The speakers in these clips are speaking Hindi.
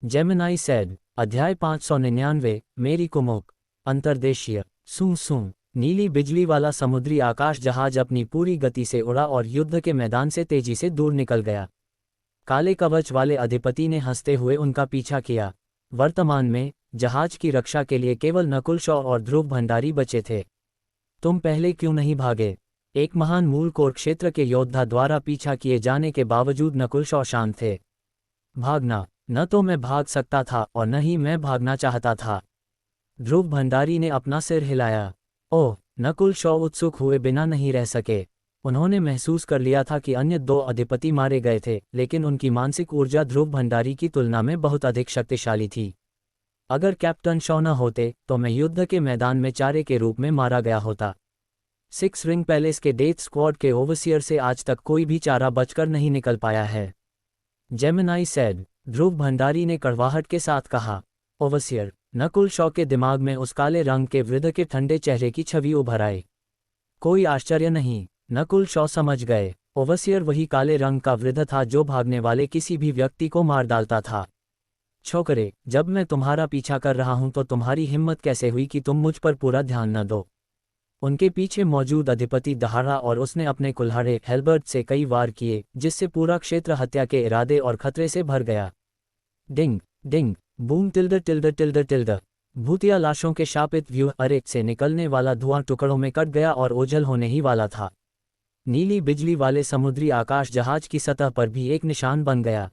जेमिनाई सेड, अध्याय 599, मेरी कुमुक। अंतर्देशीय। सूं सूं। नीली बिजली वाला समुद्री आकाश जहाज अपनी पूरी गति से उड़ा और युद्ध के मैदान से तेजी से दूर निकल गया। काले कवच वाले अधिपति ने हंसते हुए उनका पीछा किया। वर्तमान में जहाज की रक्षा के लिए केवल नकुल शॉ और ध्रुव भंडारी बचे थे। तुम पहले क्यों नहीं भागे? एक महान मूल कोर क्षेत्र के योद्धा द्वारा पीछा किए जाने के बावजूद नकुल शॉ शांत थे। भागना? न तो मैं भाग सकता था और न ही मैं भागना चाहता था। ध्रुव भंडारी ने अपना सिर हिलाया। ओह! नकुल शॉ उत्सुक हुए बिना नहीं रह सके। उन्होंने महसूस कर लिया था कि अन्य दो अधिपति मारे गए थे, लेकिन उनकी मानसिक ऊर्जा ध्रुव भंडारी की तुलना में बहुत अधिक शक्तिशाली थी। अगर कैप्टन शॉ न होते तो मैं युद्ध के मैदान में चारे के रूप में मारा गया होता। सिक्स रिंग पैलेस के डेथ स्क्वाड के ओवरसियर से आज तक कोई भी चारा बचकर नहीं निकल पाया है। जेमिनाई सेड, ध्रुव भंडारी ने कड़वाहट के साथ कहा। ओवरसियर। नकुल शॉ के दिमाग में उस काले रंग के वृद्ध के ठंडे चेहरे की छवि उभर आई। कोई आश्चर्य नहीं, नकुल शॉ समझ गए। ओवरसियर वही काले रंग का वृद्ध था जो भागने वाले किसी भी व्यक्ति को मार डालता था। छोकरे, जब मैं तुम्हारा पीछा कर रहा हूं तो तुम्हारी हिम्मत कैसे हुई कि तुम मुझ पर पूरा ध्यान न दो? उनके पीछे मौजूद अधिपति दहाड़ा और उसने अपने कुल्हाड़े हेल्बर्ट से कई वार किए, जिससे पूरा क्षेत्र हत्या के इरादे और खतरे से भर गया। डिंग डिंग बूम टिल्ड टिल्ड टिल्ड टिल्ड। भूतिया लाशों के शापित व्यूह अरेक से निकलने वाला धुआं टुकड़ों में कट गया और ओझल होने ही वाला था। नीली बिजली वाले समुद्री आकाश जहाज की सतह पर भी एक निशान बन गया।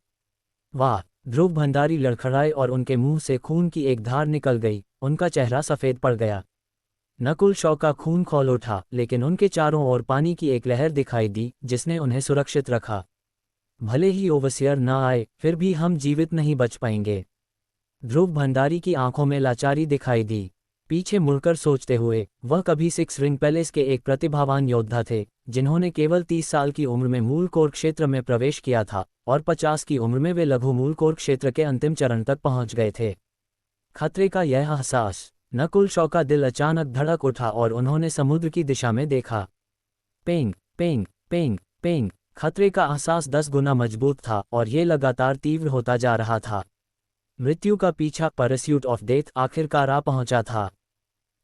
वाह! ध्रुव भंडारी लड़खड़ाए और उनके मुंह से खून की एक धार निकल गई। उनका चेहरा सफ़ेद पड़ गया। नकुल शॉ का खून खौल उठा, लेकिन उनके चारों ओर पानी की एक लहर दिखाई दी जिसने उन्हें सुरक्षित रखा। भले ही ओवरसियर न आए, फिर भी हम जीवित नहीं बच पाएंगे। ध्रुव भंडारी की आंखों में लाचारी दिखाई दी। पीछे मुड़कर सोचते हुए, वह कभी सिक्स रिंग पैलेस के एक प्रतिभावान योद्धा थे, जिन्होंने केवल 30 साल की उम्र में मूल कोर क्षेत्र में प्रवेश किया था और 50 की उम्र में वे लघु मूल कोर क्षेत्र के अंतिम चरण तक पहुंच गए थे। खतरे का यह एहसास, नकुल शॉ का दिल अचानक धड़क उठा और उन्होंने समुद्र की दिशा में देखा। पेंग पेंग पेंग पेंग। खतरे का एहसास 10 गुना मजबूत था और ये लगातार तीव्र होता जा रहा था। मृत्यु का पीछा, परस्यूट ऑफ डेथ, आखिरकार आ पहुंचा था।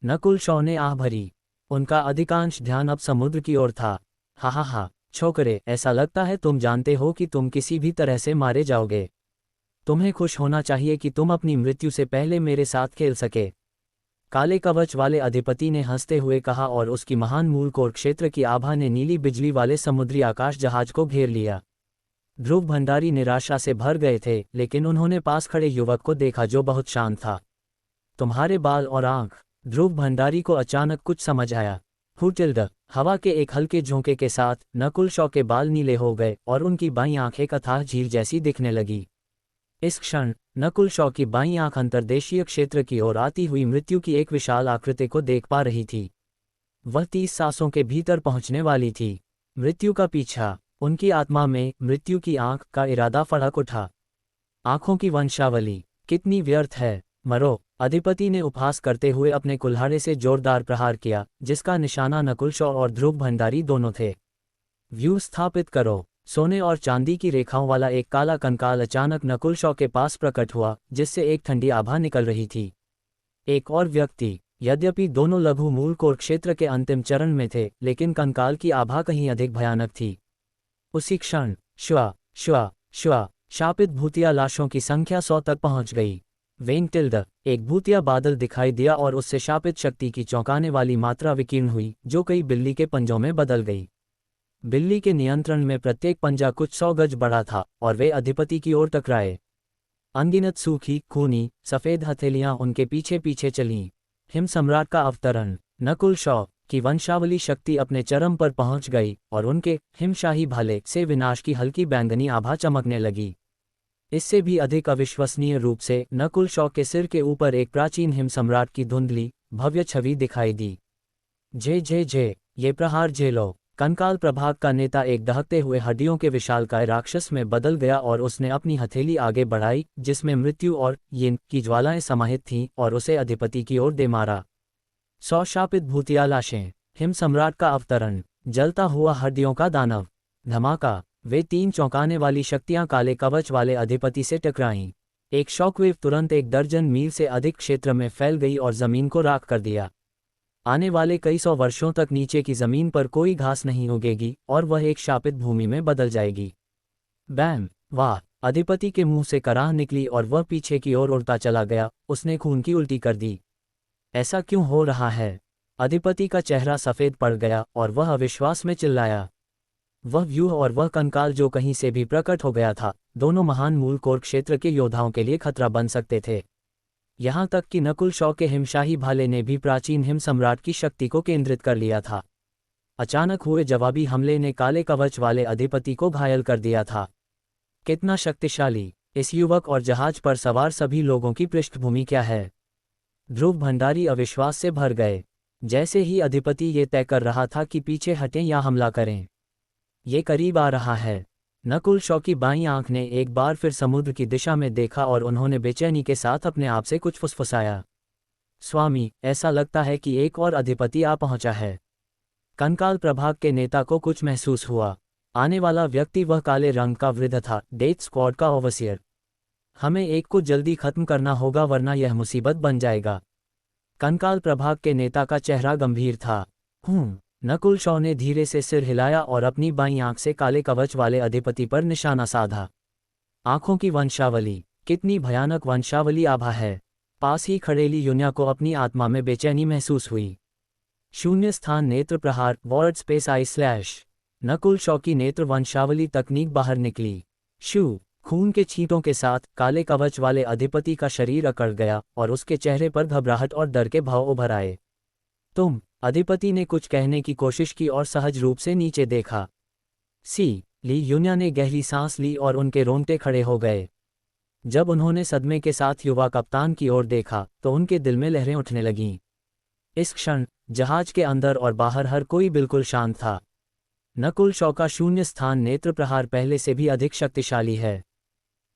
नकुल शॉ ने आह भरी। उनका अधिकांश ध्यान अब समुद्र की ओर था। हा हा हा, छोकरे, ऐसा लगता है तुम जानते हो कि तुम किसी भी तरह से मारे जाओगे। तुम्हें खुश होना चाहिए कि तुम अपनी मृत्यु से पहले मेरे साथ खेल सके। काले कवच वाले अधिपति ने हंसते हुए कहा और उसकी महान मूल कोर क्षेत्र की आभा ने नीली बिजली वाले समुद्री आकाश जहाज को घेर लिया। ध्रुव भंडारी निराशा से भर गए थे, लेकिन उन्होंने पास खड़े युवक को देखा जो बहुत शांत था। तुम्हारे बाल और आंख। ध्रुव भंडारी को अचानक कुछ समझ आया। हुटिल्ड। हवा के एक हल्के झोंके के साथ नकुल शॉ के बाल नीले हो गए और उनकी बाईं आंख एक अथाह झील जैसी दिखने लगी। इस क्षण नकुल शॉ की बाईं आंख अंतर्देशीय क्षेत्र की ओर आती हुई मृत्यु की एक विशाल आकृति को देख पा रही थी। वह 30 सांसों के भीतर पहुंचने वाली थी। मृत्यु का पीछा। उनकी आत्मा में मृत्यु की आंख का इरादा फड़क उठा। आंखों की वंशावली कितनी व्यर्थ है। मरो! अधिपति ने उपहास करते हुए अपने कुल्हाड़े से जोरदार प्रहार किया, जिसका निशाना नकुल शॉ और ध्रुव भंडारी दोनों थे। व्यू स्थापित करो। सोने और चांदी की रेखाओं वाला एक काला कंकाल अचानक नकुल शॉ के पास प्रकट हुआ, जिससे एक ठंडी आभा निकल रही थी। एक और व्यक्ति। यद्यपि दोनों लघु मूल कोर क्षेत्र के अंतिम चरण में थे, लेकिन कंकाल की आभा कहीं अधिक भयानक थी। उसी क्षण श्वा श्वा श्वा शापित भूतिया लाशों की संख्या 100 तक पहुंच गई। When tilde. एक भूतिया बादल दिखाई दिया और उससे शापित शक्ति की चौंकाने वाली मात्रा विकीर्ण हुई, जो कई बिल्ली के पंजों में बदल गई। बिल्ली के नियंत्रण में प्रत्येक पंजा कुछ 100 गज बड़ा था और वे अधिपति की ओर टकराए। अनगिनत सूखी, खूनी, सफ़ेद हथेलियां उनके पीछे पीछे चलीं। हिम सम्राट का अवतरण। नकुल शॉ की वंशावली शक्ति अपने चरम पर पहुंच गई और उनके हिमशाही भाले से विनाश की हल्की बैंगनी आभा चमकने लगी। इससे भी अधिक अविश्वसनीय रूप से नकुल शॉ के सिर के ऊपर एक प्राचीन हिम सम्राट की धुंधली, भव्य छवि दिखाई दी। जे जे जे, ये प्रहार झेलो। कंकाल प्रभाग का नेता एक दहकते हुए हड्डियों के विशालकाय राक्षस में बदल गया और उसने अपनी हथेली आगे बढ़ाई, जिसमें मृत्यु और यिन की ज्वालाएं समाहित थीं, और उसे अधिपति की ओर दे मारा। 100 शापित भूतिया लाशें। हिम सम्राट का अवतरण। जलता हुआ हड्डियों का दानव। धमाका। वे 3 चौंकाने वाली शक्तियां काले कवच वाले अधिपति से टकराईं। एक शॉकवेव तुरंत 1 दर्जन मील से अधिक क्षेत्र में फैल गई और जमीन को राख कर दिया। आने वाले कई सौ वर्षों तक नीचे की जमीन पर कोई घास नहीं उगेगी और वह एक शापित भूमि में बदल जाएगी। बैम! वाह! अधिपति के मुंह से कराह निकली और वह पीछे की ओर उड़ता चला गया। उसने खून की उल्टी कर दी। ऐसा क्यों हो रहा है? अधिपति का चेहरा सफ़ेद पड़ गया और वह अविश्वास में चिल्लाया। वह व्यूह और वह कंकाल जो कहीं से भी प्रकट हो गया था, दोनों महान मूल कोर क्षेत्र के योद्धाओं के लिए खतरा बन सकते थे। यहाँ तक कि नकुल शॉ के हिमशाही भाले ने भी प्राचीन हिम सम्राट की शक्ति को केंद्रित कर लिया था। अचानक हुए जवाबी हमले ने काले कवच वाले अधिपति को घायल कर दिया था। कितना शक्तिशाली! इस युवक और जहाज पर सवार सभी लोगों की पृष्ठभूमि क्या है? ध्रुव भंडारी अविश्वास से भर गए। जैसे ही अधिपति ये तय कर रहा था कि पीछे हटें या हमला करें। ये करीब आ रहा है। नकुल शॉ की बाईं आंख ने एक बार फिर समुद्र की दिशा में देखा और उन्होंने बेचैनी के साथ अपने आप से कुछ फुसफुसाया। स्वामी, ऐसा लगता है कि एक और अधिपति आ पहुंचा है। कंकाल प्रभाग के नेता को कुछ महसूस हुआ। आने वाला व्यक्ति वह काले रंग का वृद्ध था, डेथ स्क्वाड का ओवरसियर। हमें एक को जल्दी खत्म करना होगा वरना यह मुसीबत बन जाएगा। कंकाल प्रभाग के नेता का चेहरा गंभीर था। नकुल शॉ ने धीरे से सिर हिलाया और अपनी बाईं आंख से काले कवच वाले अधिपति पर निशाना साधा। आंखों की वंशावली, कितनी भयानक वंशावली आभा है। पास ही खड़ेली यून्या को अपनी आत्मा में बेचैनी महसूस हुई। शून्य स्थान नेत्र प्रहार, void space eye slash. Nakul Shaw की नेत्र वंशावली तकनीक बाहर निकली। शू! खून के छींटों के साथ काले कवच वाले अधिपति का शरीर अकड़ गया और उसके चेहरे पर घबराहट और डर के भाव उभर आए। तुम! अधिपति ने कुछ कहने की कोशिश की और सहज रूप से नीचे देखा। ली यून्या ने गहरी सांस ली और उनके रोंगटे खड़े हो गए। जब उन्होंने सदमे के साथ युवा कप्तान की ओर देखा तो उनके दिल में लहरें उठने लगीं। इस क्षण जहाज के अंदर और बाहर हर कोई बिल्कुल शांत था। नकुल शॉ का शून्य स्थान नेत्र प्रहार पहले से भी अधिक शक्तिशाली है।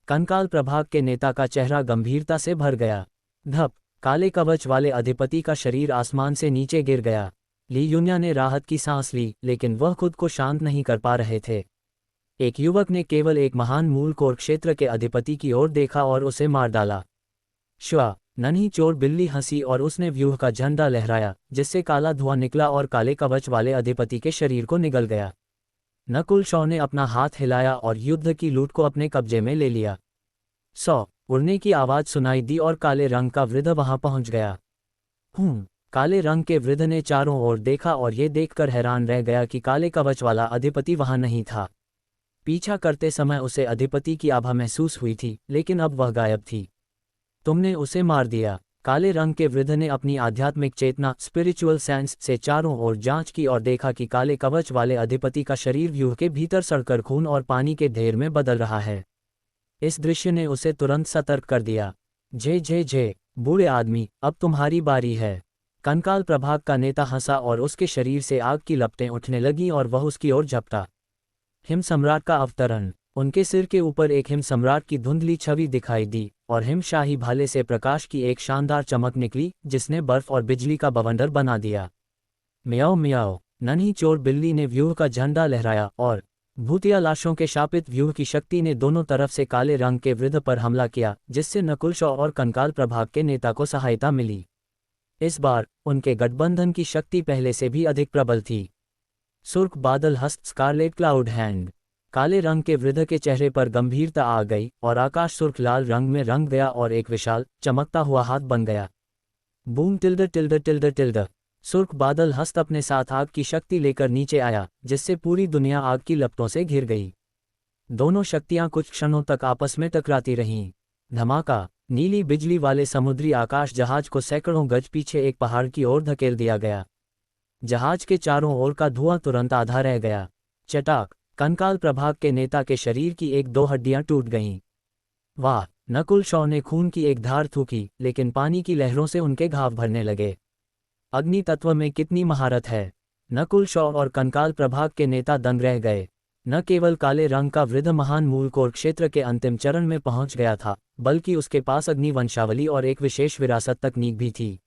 कंकाल प्रभाग के नेता का चेहरा गंभीरता से भर गया। धप! काले कवच वाले अधिपति का शरीर आसमान से नीचे गिर गया। ली यून्या ने राहत की सांस ली, लेकिन वह खुद को शांत नहीं कर पा रहे थे। एक युवक ने केवल एक महान मूल कोर क्षेत्र के अधिपति की ओर देखा और उसे मार डाला। श्वा! नन्ही चोर बिल्ली हंसी और उसने व्यूह का झंडा लहराया, जिससे काला धुआं निकला और काले कवच वाले अधिपति के शरीर को निगल गया। नकुल शॉ ने अपना हाथ हिलाया और युद्ध की लूट को अपने कब्जे में ले लिया। उड़ने की आवाज़ सुनाई दी और काले रंग का वृद्ध वहां पहुंच गया। काले रंग के वृद्ध ने चारों ओर देखा और ये देखकर हैरान रह गया कि काले कवच वाला अधिपति वहां नहीं था। पीछा करते समय उसे अधिपति की आभा महसूस हुई थी, लेकिन अब वह गायब थी। तुमने उसे मार दिया। काले रंग के वृद्ध ने अपनी आध्यात्मिक चेतना स्पिरिचुअल सेंस से चारों ओर जांच की और देखा कि काले कवच वाले अधिपति का शरीर व्यूह के भीतर सड़कर खून और पानी के ढेर में बदल रहा है। इस दृश्य ने उसे तुरंत सतर्क कर दिया। जे बूढ़े आदमी, अब तुम्हारी बारी है। कंकाल प्रभाग का नेता हंसा और उसके शरीर से आग की लपटें उठने लगीं और वह उसकी ओर झपटा। हिम सम्राट का अवतरण। उनके सिर के ऊपर एक हिम सम्राट की धुंधली छवि दिखाई दी और हिमशाही भाले से प्रकाश की एक शानदार चमक निकली, जिसने बर्फ और बिजली का बवंडर बना दिया। म्याओ म्याओ! नन्ही चोर बिल्ली ने व्यूह का झंडा लहराया और भूतिया लाशों के शापित व्यूह की शक्ति ने दोनों तरफ से काले रंग के वृद्ध पर हमला किया, जिससे नकुल शॉ और कंकाल प्रभाग के नेता को सहायता मिली। इस बार उनके गठबंधन की शक्ति पहले से भी अधिक प्रबल थी। सुर्ख बादल हस्त स्कारलेट क्लाउड हैंड। काले रंग के वृद्ध के चेहरे पर गंभीरता आ गई और आकाश सुर्ख लाल रंग में रंग गया और एक विशाल चमकता हुआ हाथ बन गया। बूम टिल्ड टिल्ड टिल्ड टिल्ड। सुर्ख बादल हस्त अपने साथ आग की शक्ति लेकर नीचे आया, जिससे पूरी दुनिया आग की लपटों से घिर गई। दोनों शक्तियां कुछ क्षणों तक आपस में टकराती रहीं। धमाका! नीली बिजली वाले समुद्री आकाश जहाज को सैकड़ों गज पीछे एक पहाड़ की ओर धकेल दिया गया। जहाज के चारों ओर का धुआं तुरंत आधा रह गया। चटाक! कंकाल प्रभाग के नेता के शरीर की एक दो हड्डियां टूट गईं। वाह! नकुल शॉ ने खून की एक धार थूकी, लेकिन पानी की लहरों से उनके घाव भरने लगे। अग्नि तत्व में कितनी महारत है! नकुल शॉ और कंकाल प्रभाग के नेता दंग रह गए। न केवल काले रंग का वृद्ध महान मूल कोर क्षेत्र के अंतिम चरण में पहुंच गया था, बल्कि उसके पास अग्नि वंशावली और एक विशेष विरासत तकनीक भी थी।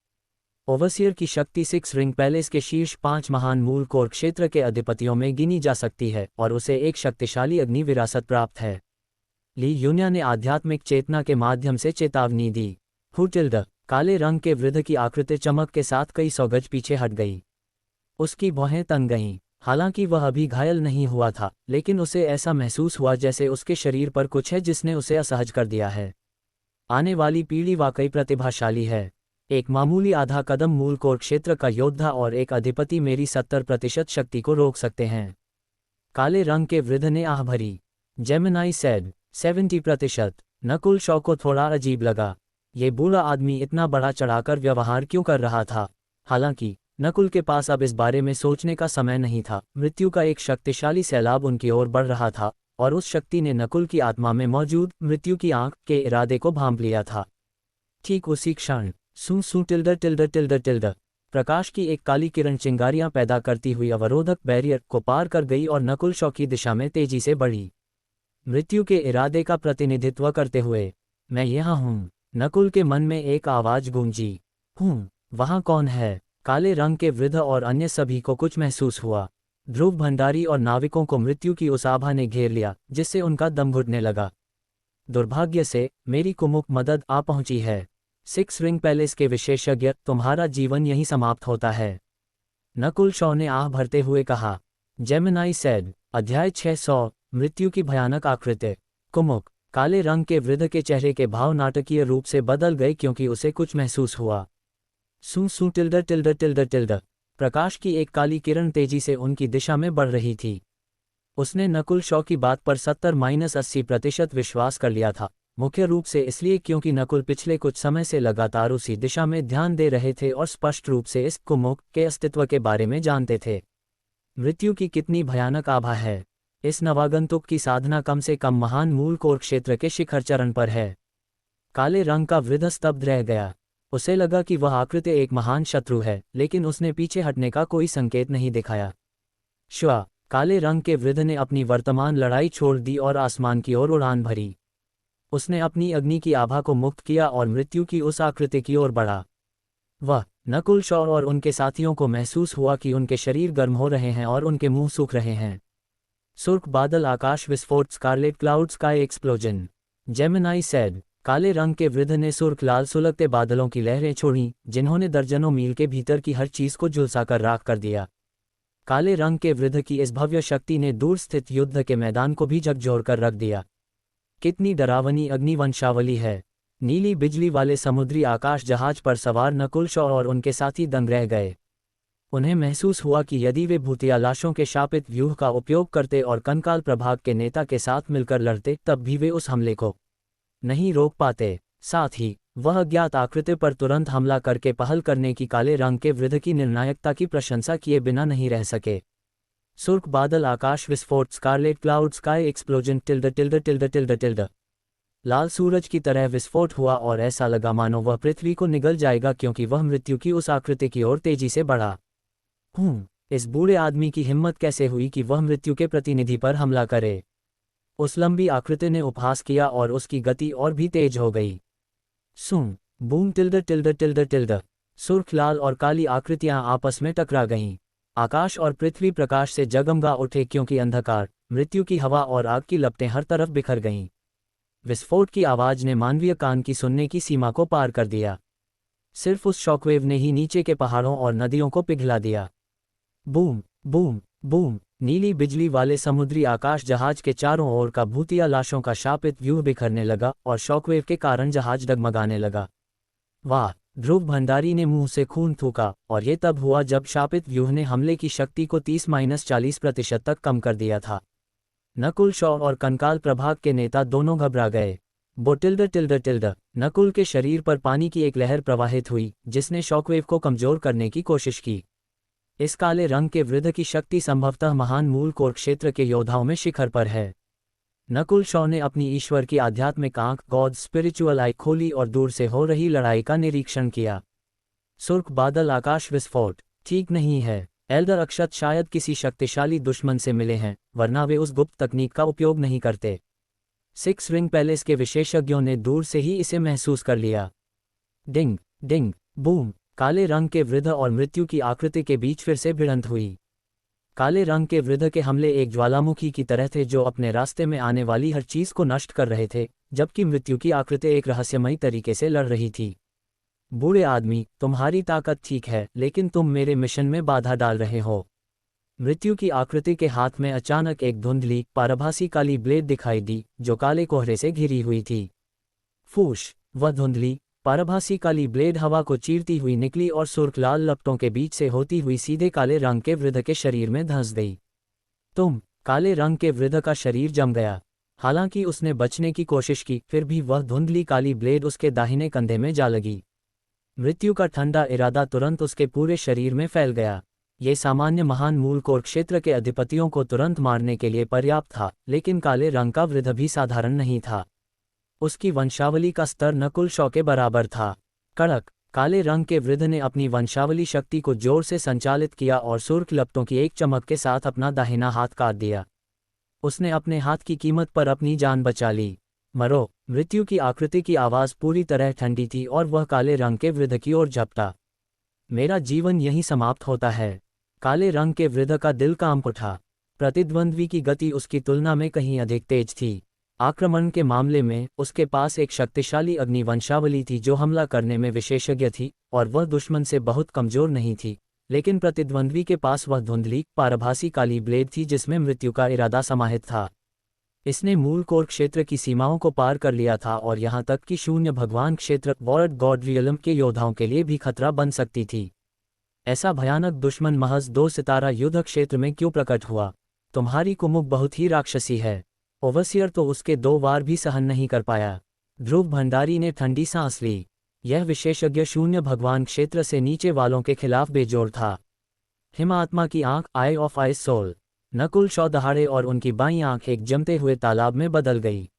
ओवरसियर की शक्ति 6 रिंग पैलेस के शीर्ष 5 महान मूल कोर क्षेत्र के अधिपतियों में गिनी जा सकती है और उसे एक शक्तिशाली अग्नि विरासत प्राप्त है। ली यून्या ने आध्यात्मिक चेतना के माध्यम से चेतावनी दी। हुटिल्ड, काले रंग के वृद्ध की आकृति चमक के साथ कई सौ गज पीछे हट गई। उसकी भौहें तन गईं। हालांकि वह अभी घायल नहीं हुआ था, लेकिन उसे ऐसा महसूस हुआ जैसे उसके शरीर पर कुछ है जिसने उसे असहज कर दिया है। आने वाली पीढ़ी वाकई प्रतिभाशाली है। एक मामूली आधा कदम मूल कोर क्षेत्र का योद्धा और एक अधिपति मेरी 70% शक्ति को रोक सकते हैं। काले रंग के वृद्ध ने आह भरी। Gemini said 70%। नकुल शॉ को थोड़ा अजीब लगा। ये बूढ़ा आदमी इतना बड़ा चढ़ाकर व्यवहार क्यों कर रहा था? हालांकि नकुल के पास अब इस बारे में सोचने का समय नहीं था। मृत्यु का एक शक्तिशाली सैलाब उनकी ओर बढ़ रहा था, और उस शक्ति ने नकुल की आत्मा में मौजूद मृत्यु की आंख के इरादे को भांप लिया था। ठीक उसी क्षण सू सू टिल्डर टिल्डर टिल्डर टिल्डर प्रकाश की एक काली किरण चिंगारियां पैदा करती हुई अवरोधक बैरियर को पार कर गई और नकुल शॉ की दिशा में तेजी से बढ़ी, मृत्यु के इरादे का प्रतिनिधित्व करते हुए। मैं यहाँ हूँ, नकुल के मन में एक आवाज गूंजी। हूँ, वहाँ कौन है? काले रंग के वृद्ध और अन्य सभी को कुछ महसूस हुआ। ध्रुव भंडारी और नाविकों को मृत्यु की उस आभा ने घेर लिया जिससे उनका दम घुटने लगा। दुर्भाग्य से मेरी कुमुक मदद आ पहुंची है। 6 रिंग पैलेस के विशेषज्ञ, तुम्हारा जीवन यहीं समाप्त होता है। नकुल शॉ ने आह भरते हुए कहा। जेमिनाई सेड, अध्याय 600, मृत्यु की भयानक आकृति। कुमुक, काले रंग के वृद्ध के चेहरे के भाव नाटकीय रूप से बदल गए क्योंकि उसे कुछ महसूस हुआ। सू सू टिल्डर टिल्डर टिल्डर टिल्डर प्रकाश की एक काली किरण तेजी से उनकी दिशा में बढ़ रही थी। उसने नकुल शॉ की बात पर 70-80% विश्वास कर लिया था, मुख्य रूप से इसलिए क्योंकि नकुल पिछले कुछ समय से लगातार उसी दिशा में ध्यान दे रहे थे और स्पष्ट रूप से इस कुमुक के अस्तित्व के बारे में जानते थे। मृत्यु की कितनी भयानक आभा है। इस नवागंतुक की साधना कम से कम महान मूल कोर क्षेत्र के शिखर चरण पर है। काले रंग का वृद्ध स्तब्ध रह गया। उसे लगा कि वह आकृति एक महान शत्रु है, लेकिन उसने पीछे हटने का कोई संकेत नहीं दिखाया। श्वा, काले रंग के वृद्ध ने अपनी वर्तमान लड़ाई छोड़ दी और आसमान की ओर उड़ान भरी। उसने अपनी अग्नि की आभा को मुक्त किया और मृत्यु की उस आकृति की ओर बढ़ा। वह, नकुल शॉ और उनके साथियों को महसूस हुआ कि उनके शरीर गर्म हो रहे हैं और उनके मुंह सूख रहे हैं। सुर्ख बादल, आकाश विस्फोट, scarlet cloud, sky explosion. Gemini said, काले रंग के वृद्ध ने सुर्ख लाल सुलगते बादलों की लहरें छोड़ी जिन्होंने दर्जनों मील के भीतर की हर चीज को झुलसाकर राख कर दिया। काले रंग के वृद्ध की इस भव्य शक्ति ने दूर स्थित युद्ध के मैदान को भी झकझोर कर रख दिया। कितनी डरावनी अग्निवंशावली है। नीली बिजली वाले समुद्री आकाश जहाज पर सवार नकुल शॉ और उनके साथी दंग रह गए। उन्हें महसूस हुआ कि यदि वे भूतिया लाशों के शापित व्यूह का उपयोग करते और कंकाल प्रभाग के नेता के साथ मिलकर लड़ते, तब भी वे उस हमले को नहीं रोक पाते। साथ ही वह अज्ञात आकृति पर तुरंत हमला करके पहल करने की काले रंग के वृद्ध की निर्णायकता की प्रशंसा किए बिना नहीं रह सके। सुर्ख बादल, आकाश विस्फोट, स्कारलेट क्लाउड, स्काई एक्सप्लोजन, टिल्डर टिल्डर टिल्डर टिल्डर टिल्डर लाल सूरज की तरह विस्फोट हुआ और ऐसा लगा मानो वह पृथ्वी को निगल जाएगा क्योंकि वह मृत्यु की उस आकृति की ओर तेजी से बढ़ा। इस बूढ़े आदमी की हिम्मत कैसे हुई कि वह मृत्यु के प्रतिनिधि पर हमला करे? उस लंबी आकृति ने उपहास किया और उसकी गति और भी तेज हो गई। सूं, बूम, टिल्डर टिल्डर टिल्डर टिल्डर सुर्ख लाल और काली आकृतियां आपस में टकरा गईं। आकाश और पृथ्वी प्रकाश से जगमगा उठे क्योंकि अंधकार, मृत्यु की हवा और आग की लपटें हर तरफ बिखर गईं। विस्फोट की आवाज ने मानवीय कान की सुनने की सीमा को पार कर दिया। सिर्फ उस शॉकवेव ने ही नीचे के पहाड़ों और नदियों को पिघला दिया। बूम बूम बूम, नीली बिजली वाले समुद्री आकाश जहाज के चारों ओर का भूतिया लाशों का शापित व्यूह बिखरने लगा और शॉकवेव के कारण जहाज डगमगाने लगा। वाह, ध्रुव भंडारी ने मुंह से खून थूका, और ये तब हुआ जब शापित व्यूह ने हमले की शक्ति को 30-40% तक कम कर दिया था। नकुल शॉ और कंकाल प्रभाग के नेता दोनों घबरा गए। टिल्डर टिल्डर टिल्डर नकुल के शरीर पर पानी की एक लहर प्रवाहित हुई जिसने शॉकवेव को कमजोर करने की कोशिश की। इस काले रंग के वृद्ध की शक्ति संभवतः महान मूल कोर क्षेत्र के योद्धाओं में शिखर पर है। नकुल शॉ ने अपनी ईश्वर की आध्यात्मिक आंख, गॉड स्पिरिचुअल आई, खोली और दूर से हो रही लड़ाई का निरीक्षण किया। सुर्ख बादल, आकाश विस्फोट। ठीक नहीं है, एल्डर अक्षत शायद किसी शक्तिशाली दुश्मन से मिले हैं, वरना वे उस गुप्त तकनीक का उपयोग नहीं करते। 6 रिंग पैलेस के विशेषज्ञों ने दूर से ही इसे महसूस कर लिया। डिंग डिंग बूम, काले रंग के वृद्ध और मृत्यु की आकृति के बीच फिर से भिड़ंत हुई। काले रंग के वृद्ध के हमले एक ज्वालामुखी की तरह थे जो अपने रास्ते में आने वाली हर चीज को नष्ट कर रहे थे, जबकि मृत्यु की आकृति एक रहस्यमयी तरीके से लड़ रही थी। बूढ़े आदमी, तुम्हारी ताकत ठीक है, लेकिन तुम मेरे मिशन में बाधा डाल रहे हो। मृत्यु की आकृति के हाथ में अचानक एक धुंधली, पारभासी काली ब्लेड दिखाई दी, जो काले कोहरे से घिरी हुई थी। फूश! वह धुंधली, पारभासी काली ब्लेड हवा को चीरती हुई निकली और सुर्ख लाल लपटों के बीच से होती हुई सीधे काले रंग के वृद्ध के शरीर में धंस गई। काले रंग के वृद्ध का शरीर जम गया। हालांकि उसने बचने की कोशिश की, फिर भी वह धुंधली काली ब्लेड उसके दाहिने कंधे में जा लगी। मृत्यु का ठंडा इरादा तुरंत उसके पूरे शरीर में फैल गया। ये सामान्य महान मूल कोर क्षेत्र के अधिपतियों को तुरंत मारने के लिए पर्याप्त था, लेकिन काले रंग का वृद्ध भी साधारण नहीं था। उसकी वंशावली का स्तर नकुल शॉ के बराबर था। कड़क, काले रंग के वृद्ध ने अपनी वंशावली शक्ति को जोर से संचालित किया और सुर्ख लपटों की एक चमक के साथ अपना दाहिना हाथ काट दिया। उसने अपने हाथ की कीमत पर अपनी जान बचा ली। मरो! मृत्यु की आकृति की आवाज़ पूरी तरह ठंडी थी और वह काले रंग के वृद्ध की ओर झपटा। मेरा जीवन यहीं समाप्त होता है। काले रंग के वृद्ध का दिल कांप उठा। प्रतिद्वंद्वी की गति उसकी तुलना में कहीं अधिक तेज थी। आक्रमण के मामले में उसके पास एक शक्तिशाली अग्नि वंशावली थी जो हमला करने में विशेषज्ञ थी, और वह दुश्मन से बहुत कमजोर नहीं थी, लेकिन प्रतिद्वंद्वी के पास वह धुंधली, पारभासी काली ब्लेड थी जिसमें मृत्यु का इरादा समाहित था। इसने मूल कोर क्षेत्र की सीमाओं को पार कर लिया था और यहाँ तक कि शून्य भगवान क्षेत्र वॉर्ड गॉड रियलम के योद्धाओं के लिए भी खतरा बन सकती थी। ऐसा भयानक दुश्मन महज 2 सितारा युद्ध क्षेत्र में क्यों प्रकट हुआ? तुम्हारी कुमुक बहुत ही राक्षसी है। ओवसियर तो उसके 2 वार भी सहन नहीं कर पाया। ध्रुव भंडारी ने ठंडी सांस ली। यह विशेषज्ञ शून्य भगवान क्षेत्र से नीचे वालों के खिलाफ बेजोड़ था। हिमात्मा की आंख, eye of ice soul. Nakul शॉ दहाड़े और उनकी बाईं आंख एक जमते हुए तालाब में बदल गई।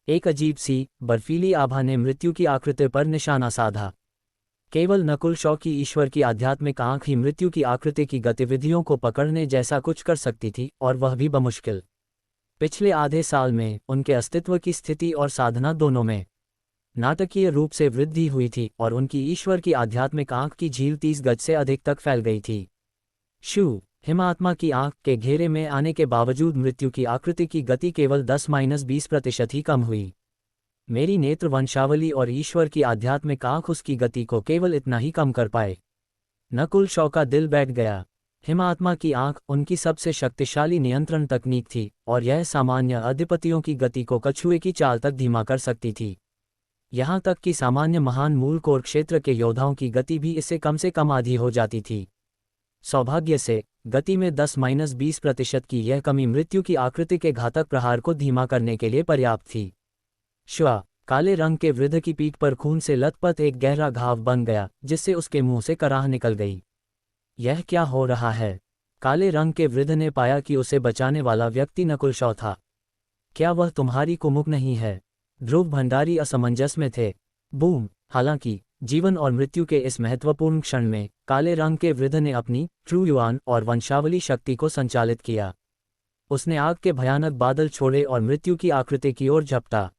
एक अजीब सी, बर्फीली आभा ने मृत्यु की आकृति पर निशाना साधा। केवल नकुल शॉ की ईश्वर की आध्यात्मिक आंख ही मृत्यु की आकृति की गतिविधियों को पकड़ने जैसा कुछ कर सकती थी, और वह भी बमुश्किल। पिछले आधे साल में उनके अस्तित्व की स्थिति और साधना दोनों में नाटकीय रूप से वृद्धि हुई थी, और उनकी ईश्वर की आध्यात्मिक आंख की झील 30 गज से अधिक तक फैल गई थी। शू! हिमात्मा की आंख के घेरे में आने के बावजूद मृत्यु की आकृति की गति केवल 10-20% ही कम हुई। मेरी नेत्र वंशावली और ईश्वर की आध्यात्मिक आंख उसकी गति को केवल इतना ही कम कर पाए। नकुल शॉ का दिल बैठ गया। हिमात्मा की आंख उनकी सबसे शक्तिशाली नियंत्रण तकनीक थी, और यह सामान्य अधिपतियों की गति को कछुए की चाल तक धीमा कर सकती थी। यहाँ तक कि सामान्य महान मूल कोर क्षेत्र के योद्धाओं की गति भी इससे कम से कम आधी हो जाती थी। सौभाग्य से, गति में 10-20% की यह कमी मृत्यु की आकृति के घातक प्रहार को धीमा करने के लिए पर्याप्त थी। श्वा! काले रंग के वृद्ध की पीठ पर खून से लथपथ एक गहरा घाव बन गया, जिससे उसके मुंह से कराह निकल गई। यह क्या हो रहा है? काले रंग के वृद्ध ने पाया कि उसे बचाने वाला व्यक्ति नकुल शॉ था। क्या वह तुम्हारी कुमुक नहीं है? ध्रुव भंडारी असमंजस में थे। बूम! हालांकि जीवन और मृत्यु के इस महत्वपूर्ण क्षण में काले रंग के वृद्ध ने अपनी ट्रू युआन और वंशावली शक्ति को संचालित किया। उसने आग के भयानक बादल छोड़े और मृत्यु की आकृति की ओर झपटा।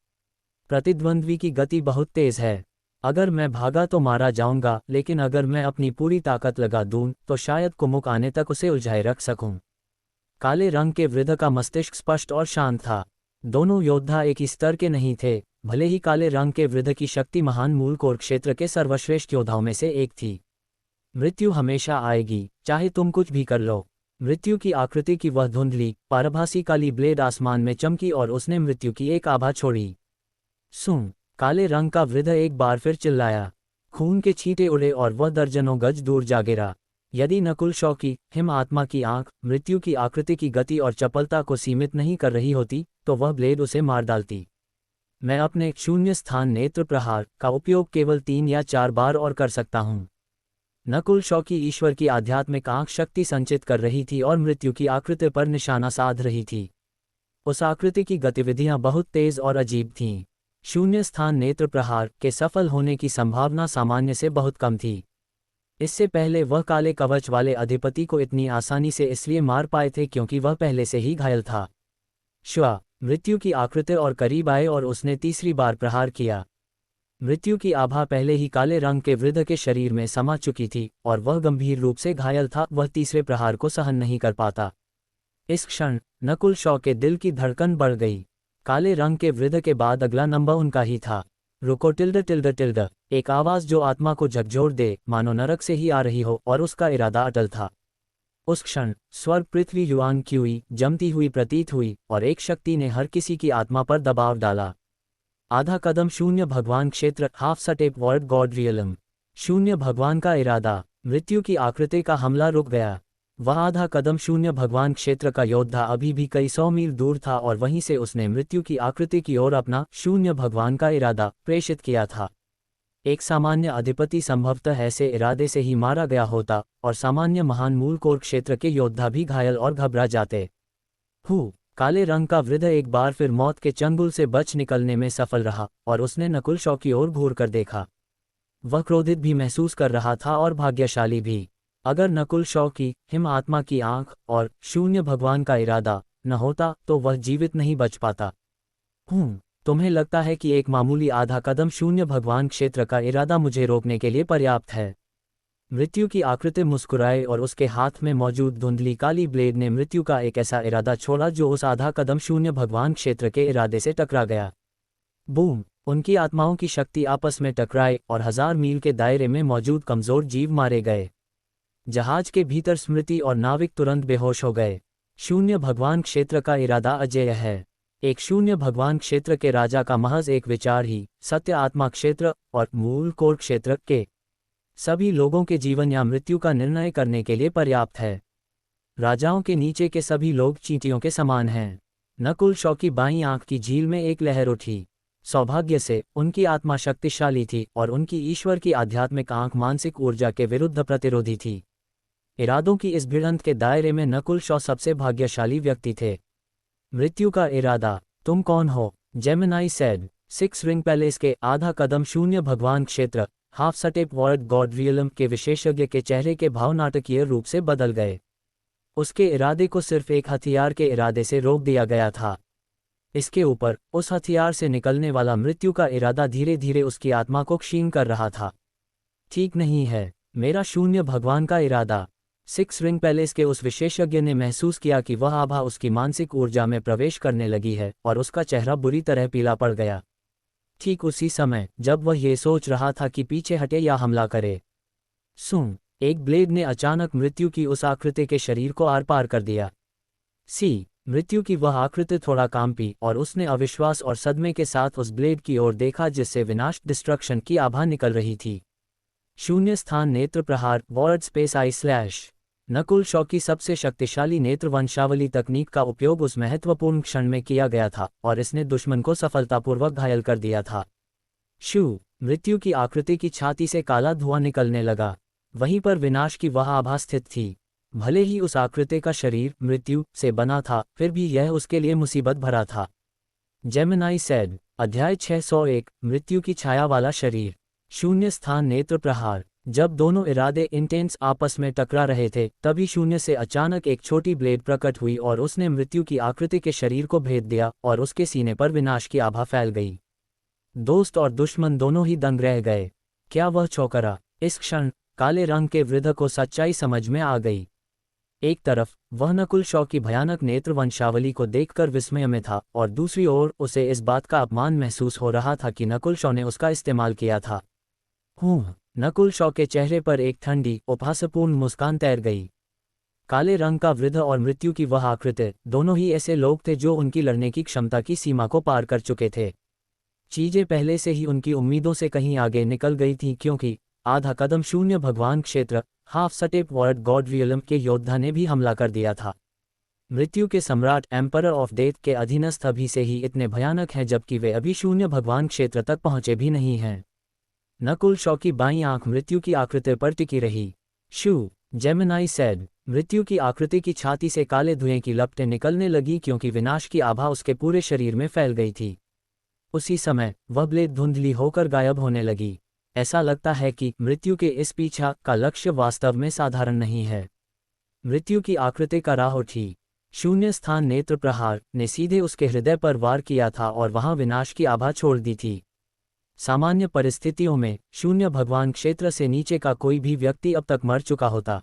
प्रतिद्वंद्वी की गति बहुत तेज है। अगर मैं भागा तो मारा जाऊंगा, लेकिन अगर मैं अपनी पूरी ताकत लगा दूं तो शायद कुमुक आने तक उसे उलझाए रख सकूं। काले रंग के वृद्ध का मस्तिष्क स्पष्ट और शांत था। दोनों योद्धा एक ही स्तर के नहीं थे। भले ही काले रंग के वृद्ध की शक्ति महान मूल कोर क्षेत्र के सर्वश्रेष्ठ योद्धाओं में से एक थी। मृत्यु हमेशा आएगी, चाहे तुम कुछ भी कर लो। मृत्यु की आकृति की वह धुंधली, पारभासी काली ब्लेड आसमान में चमकी और उसने मृत्यु की एक आभा छोड़ी। सुन! काले रंग का वृद्ध एक बार फिर चिल्लाया। खून के छींटे उड़े और वह दर्जनों गज दूर जा गिरा। यदि नकुल शॉ की हिम आत्मा की आंख मृत्यु की आकृति की गति और चपलता को सीमित नहीं कर रही होती, तो वह ब्लेड उसे मार डालती। मैं अपने शून्य स्थान नेत्र प्रहार का उपयोग केवल 3 या 4 बार और कर सकता हूँ। नकुल शॉ की ईश्वर की आध्यात्मिक आंख शक्ति संचित कर रही थी और मृत्यु की आकृति पर निशाना साध रही थी। उस आकृति की गतिविधियां बहुत तेज और अजीब थीं। शून्य स्थान नेत्र प्रहार के सफल होने की संभावना सामान्य से बहुत कम थी। इससे पहले वह काले कवच वाले अधिपति को इतनी आसानी से इसलिए मार पाए थे क्योंकि वह पहले से ही घायल था। श्वा! मृत्यु की आकृति और करीब आए और उसने तीसरी बार प्रहार किया। मृत्यु की आभा पहले ही काले रंग के वृद्ध के शरीर में समा चुकी थी और वह गंभीर रूप से घायल था। वह तीसरे प्रहार को सहन नहीं कर पाता। इस क्षण नकुल शॉ के दिल की धड़कन बढ़ गई। काले रंग के वृद्ध के बाद अगला नंबर उनका ही था। रुको टिल्ड टिल्ड टिल्ड, एक आवाज जो आत्मा को झकझोर दे, मानो नरक से ही आ रही हो, और उसका इरादा अटल था। उस क्षण स्वर्ग पृथ्वी युआन क्यूई जमती हुई प्रतीत हुई और एक शक्ति ने हर किसी की आत्मा पर दबाव डाला। आधा कदम शून्य भगवान क्षेत्र, half step word God realm. शून्य भगवान का इरादा, मृत्यु की आकृति का हमला रुक गया। वह आधा कदम शून्य भगवान क्षेत्र का योद्धा अभी भी कई 100 मील दूर था और वहीं से उसने मृत्यु की आकृति की ओर अपना शून्य भगवान का इरादा प्रेषित किया था। एक सामान्य अधिपति संभवतः ऐसे इरादे से ही मारा गया होता और सामान्य महान मूल कोर क्षेत्र के योद्धा भी घायल और घबरा जाते। काले रंग का वृद्ध एक बार फिर मौत के चंगुल से बच निकलने में सफल रहा और उसने नकुल शॉ की ओर घूर कर देखा। वह क्रोधित भी महसूस कर रहा था और भाग्यशाली भी। अगर नकुल शॉ की हिम आत्मा की आंख और शून्य भगवान का इरादा न होता तो वह जीवित नहीं बच पाता। तुम्हें लगता है कि एक मामूली आधा कदम शून्य भगवान क्षेत्र का इरादा मुझे रोकने के लिए पर्याप्त है? मृत्यु की आकृति मुस्कुराए और उसके हाथ में मौजूद धुंधली काली ब्लेड ने मृत्यु का एक ऐसा इरादा छोड़ा जो उस आधा कदम शून्य भगवान क्षेत्र के इरादे से टकरा गया। बूम! उनकी आत्माओं की शक्ति आपस में टकराए और 1000 मील के दायरे में मौजूद कमजोर जीव मारे गए। जहाज के भीतर स्मृति और नाविक तुरंत बेहोश हो गए। शून्य भगवान क्षेत्र का इरादा अजेय है। एक शून्य भगवान क्षेत्र के राजा का महज एक विचार ही सत्य आत्मा क्षेत्र और मूल कोर क्षेत्र के सभी लोगों के जीवन या मृत्यु का निर्णय करने के लिए पर्याप्त है। राजाओं के नीचे के सभी लोग चींटियों के समान हैं। नकुल शॉ की बाईं आंख की झील में एक लहर उठी। सौभाग्य से उनकी आत्मा शक्तिशाली थी और उनकी ईश्वर की आध्यात्मिक आंख मानसिक ऊर्जा के विरुद्ध प्रतिरोधी थी। इरादों की इस भिड़ंत के दायरे में नकुल शॉ सबसे भाग्यशाली व्यक्ति थे। मृत्यु का इरादा, तुम कौन हो? Gemini said. 6 रिंग पैलेस के आधा कदम शून्य भगवान क्षेत्र, half step word God realm के विशेषज्ञ के चेहरे के भाव नाटकीय रूप से बदल गए। उसके इरादे को सिर्फ एक हथियार के इरादे से रोक दिया गया था। इसके ऊपर उस हथियार से निकलने वाला मृत्यु का इरादा धीरे धीरे उसकी आत्मा को क्षीण कर रहा था। ठीक नहीं है, मेरा शून्य भगवान का इरादा। 6 रिंग पैलेस के उस विशेषज्ञ ने महसूस किया कि वह आभा उसकी मानसिक ऊर्जा में प्रवेश करने लगी है और उसका चेहरा बुरी तरह पीला पड़ गया। ठीक उसी समय जब वह ये सोच रहा था कि पीछे हटे या हमला करे, एक ब्लेड ने अचानक मृत्यु की उस आकृति के शरीर को आर पार कर दिया। मृत्यु की वह आकृति थोड़ा कांपी और उसने अविश्वास और सदमे के साथ उस ब्लेड की ओर देखा जिससे विनाश डिस्ट्रक्शन की आभा निकल रही थी। शून्य स्थान नेत्र प्रहार, word space eye slash. Nakul Shaw की सबसे शक्तिशाली नेत्र वंशावली तकनीक का उपयोग उस महत्वपूर्ण क्षण में किया गया था और इसने दुश्मन को सफलतापूर्वक घायल कर दिया था। मृत्यु की आकृति की छाती से काला धुआं निकलने लगा। वहीं पर विनाश की वह आभा स्थित थी। भले ही उस आकृति का शरीर मृत्यु से बना था, फिर भी यह उसके लिए मुसीबत भरा था। Gemini said. अध्याय 601, मृत्यु की छाया वाला शरीर। शून्य स्थान नेत्र प्रहार। जब दोनों इरादे इंटेंस आपस में टकरा रहे थे, तभी शून्य से अचानक एक छोटी ब्लेड प्रकट हुई और उसने मृत्यु की आकृति के शरीर को भेद दिया और उसके सीने पर विनाश की आभा फैल गई। दोस्त और दुश्मन दोनों ही दंग रह गए। क्या वह चौकरा? इस क्षण काले रंग के वृद्ध को सच्चाई समझ में आ गई। एक तरफ वह नकुल शॉ की भयानक नेत्र वंशावली को देखकर विस्मय में था और दूसरी ओर उसे इस बात का अपमान महसूस हो रहा था कि नकुल शॉ ने उसका इस्तेमाल किया था। नकुल शॉ के चेहरे पर एक ठंडी उपहासपूर्ण मुस्कान तैर गई। काले रंग का वृद्ध और मृत्यु की वह आकृति, दोनों ही ऐसे लोग थे जो उनकी लड़ने की क्षमता की सीमा को पार कर चुके थे। चीजें पहले से ही उनकी उम्मीदों से कहीं आगे निकल गई थीं क्योंकि आधा कदम शून्य भगवान क्षेत्र, half step word God realm के योद्धा ने भी हमला कर दिया था। मृत्यु के सम्राट एम्परर ऑफ डेथ के अधीनस्थ अभी से ही इतने भयानक हैं जबकि वे अभी शून्य भगवान क्षेत्र तक पहुंचे भी नहीं हैं। नकुल शॉ की बाईं आंख मृत्यु की आकृति पर टिकी रही। Gemini said. मृत्यु की आकृति की छाती से काले धुएं की लपटें निकलने लगी क्योंकि विनाश की आभा उसके पूरे शरीर में फैल गई थी। उसी समय वह ब्लेड धुंधली होकर गायब होने लगी। ऐसा लगता है कि मृत्यु के इस पीछा का लक्ष्य वास्तव में साधारण नहीं है। मृत्यु की आकृति का राह उठी। शून्य स्थान नेत्र प्रहार ने सीधे उसके हृदय पर वार किया था और वहां विनाश की आभा छोड़ दी थी। सामान्य परिस्थितियों में शून्य भगवान क्षेत्र से नीचे का कोई भी व्यक्ति अब तक मर चुका होता।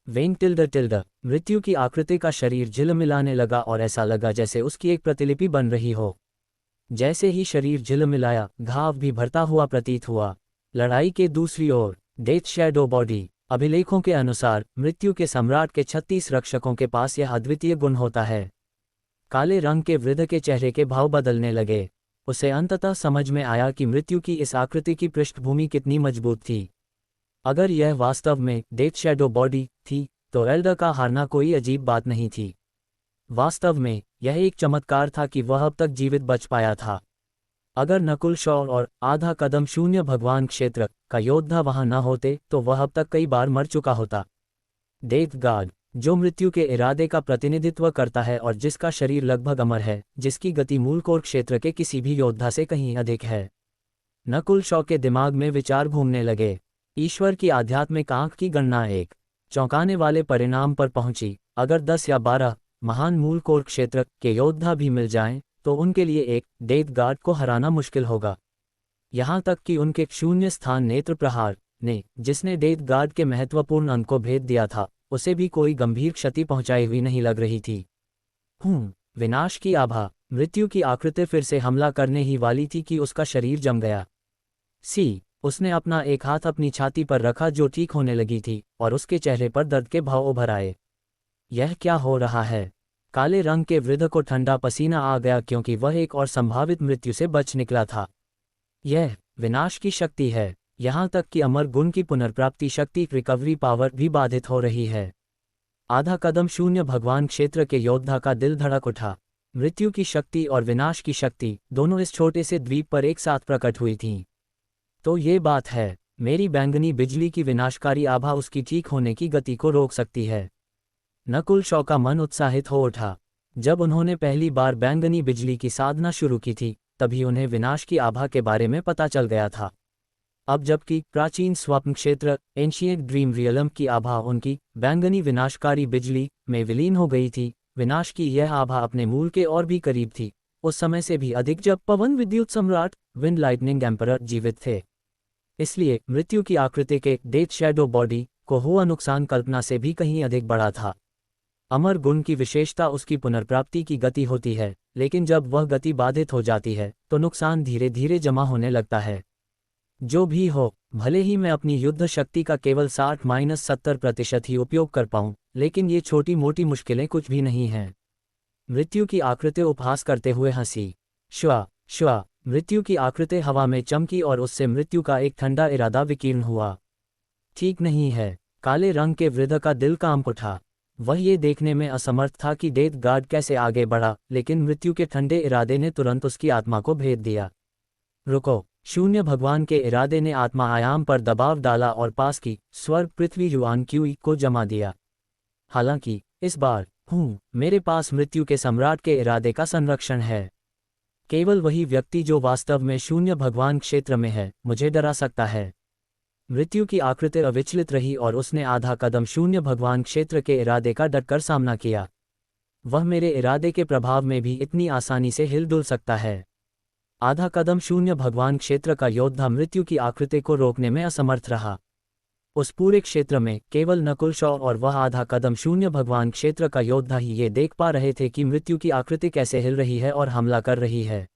वेन टिल्ड मृत्यु की आकृति का शरीर झिलमिलाने लगा और ऐसा लगा जैसे उसकी एक प्रतिलिपि बन रही हो। जैसे ही शरीर झिलमिलाया, घाव भी भरता हुआ प्रतीत हुआ। लड़ाई के दूसरी ओर डेथ शैडो बॉडी। अभिलेखों के अनुसार मृत्यु के सम्राट के 36 रक्षकों के पास यह अद्वितीय गुण होता है। काले रंग के वृद्ध के चेहरे के भाव बदलने लगे। उसे अंततः समझ में आया कि मृत्यु की इस आकृति की पृष्ठभूमि कितनी मजबूत थी। अगर यह वास्तव में डेथ शैडो बॉडी थी तो एल्डर का हारना कोई अजीब बात नहीं थी। वास्तव में यह एक चमत्कार था कि वह अब तक जीवित बच पाया था। अगर नकुल शॉ और आधा कदम शून्य भगवान क्षेत्र का योद्धा वहां न होते तो वह अब तक कई बार मर चुका होता। डेथ गार्ड, जो मृत्यु के इरादे का प्रतिनिधित्व करता है और जिसका शरीर लगभग अमर है, जिसकी गति मूल कोर क्षेत्र के किसी भी योद्धा से कहीं अधिक है। नकुल शॉ के दिमाग में विचार घूमने लगे। ईश्वर की आध्यात्मिक आंख की गणना एक चौंकाने वाले परिणाम पर पहुंची। अगर 10 या 12 महान मूल कोर क्षेत्र के योद्धा भी मिल जाएं, तो उनके लिए एक डेथ गार्ड को हराना मुश्किल होगा। यहां तक कि उनके शून्य स्थान नेत्र प्रहार ने, जिसने डेथ गार्ड के महत्वपूर्ण अंक को भेद दिया था, उसे भी कोई गंभीर क्षति पहुंचाई हुई नहीं लग रही थी। विनाश की आभा। मृत्यु की आकृति फिर से हमला करने ही वाली थी कि उसका शरीर जम गया। उसने अपना एक हाथ अपनी छाती पर रखा जो ठीक होने लगी थी, और उसके चेहरे पर दर्द के भाव उभर आए। यह क्या हो रहा है? काले रंग के वृद्ध को ठंडा पसीना आ गया क्योंकि वह एक और संभावित मृत्यु से बच निकला था। यह विनाश की शक्ति है। यहां तक कि अमर गुण की पुनर्प्राप्ति शक्ति रिकवरी पावर भी बाधित हो रही है। आधा कदम शून्य भगवान क्षेत्र के योद्धा का दिल धड़क उठा। मृत्यु की शक्ति और विनाश की शक्ति दोनों इस छोटे से द्वीप पर एक साथ प्रकट हुई थीं। तो ये बात है, मेरी बैंगनी बिजली की विनाशकारी आभा उसकी ठीक होने की गति को रोक सकती है। नकुल शॉ का मन उत्साहित हो उठा। जब उन्होंने पहली बार बैंगनी बिजली की साधना शुरू की थी, तभी उन्हें विनाश की आभा के बारे में पता चल गया था। अब जबकि प्राचीन स्वप्न क्षेत्र एंशिएंट ड्रीम रियलम की आभा उनकी बैंगनी विनाशकारी बिजली में विलीन हो गई थी, विनाश की यह आभा अपने मूल के और भी करीब थी, उस समय से भी अधिक जब पवन विद्युत सम्राट विंड लाइटनिंग एम्परर जीवित थे। इसलिए मृत्यु की आकृति के डेथ शैडो बॉडी को हुआ नुकसान कल्पना से भी कहीं अधिक बड़ा था। अमर गुण की विशेषता उसकी पुनर्प्राप्ति की गति होती है, लेकिन जब वह गति बाधित हो जाती है तो नुकसान धीरे धीरे जमा होने लगता है। जो भी हो, भले ही मैं अपनी युद्ध शक्ति का केवल 60-70% ही उपयोग कर पाऊं, लेकिन ये छोटी मोटी मुश्किलें कुछ भी नहीं हैं। मृत्यु की आकृति उपहास करते हुए हंसी। श्वा श्वा। मृत्यु की आकृति हवा में चमकी और उससे मृत्यु का एक ठंडा इरादा विकीर्ण हुआ। ठीक नहीं है। काले रंग के वृद्ध का दिल कांप उठा। वह ये देखने में असमर्थ था कि डेथ गार्ड कैसे आगे बढ़ा, लेकिन मृत्यु के ठंडे इरादे ने तुरंत उसकी आत्मा को भेद दिया। रुको। शून्य भगवान के इरादे ने आत्मा आयाम पर दबाव डाला और पास की स्वर्ग पृथ्वी युआन क्यूई को जमा दिया। हालांकि इस बार मेरे पास मृत्यु के सम्राट के इरादे का संरक्षण है। केवल वही व्यक्ति जो वास्तव में शून्य भगवान क्षेत्र में है मुझे डरा सकता है। मृत्यु की आकृति अविचलित रही और उसने आधा कदम शून्य भगवान क्षेत्र के इरादे का डटकर सामना किया। वह मेरे इरादे के प्रभाव में भी इतनी आसानी से हिल-डुल सकता है। आधा कदम शून्य भगवान क्षेत्र का योद्धा मृत्यु की आकृति को रोकने में असमर्थ रहा। उस पूरे क्षेत्र में केवल नकुल शॉ और वह आधा कदम शून्य भगवान क्षेत्र का योद्धा ही ये देख पा रहे थे कि मृत्यु की आकृति कैसे हिल रही है और हमला कर रही है।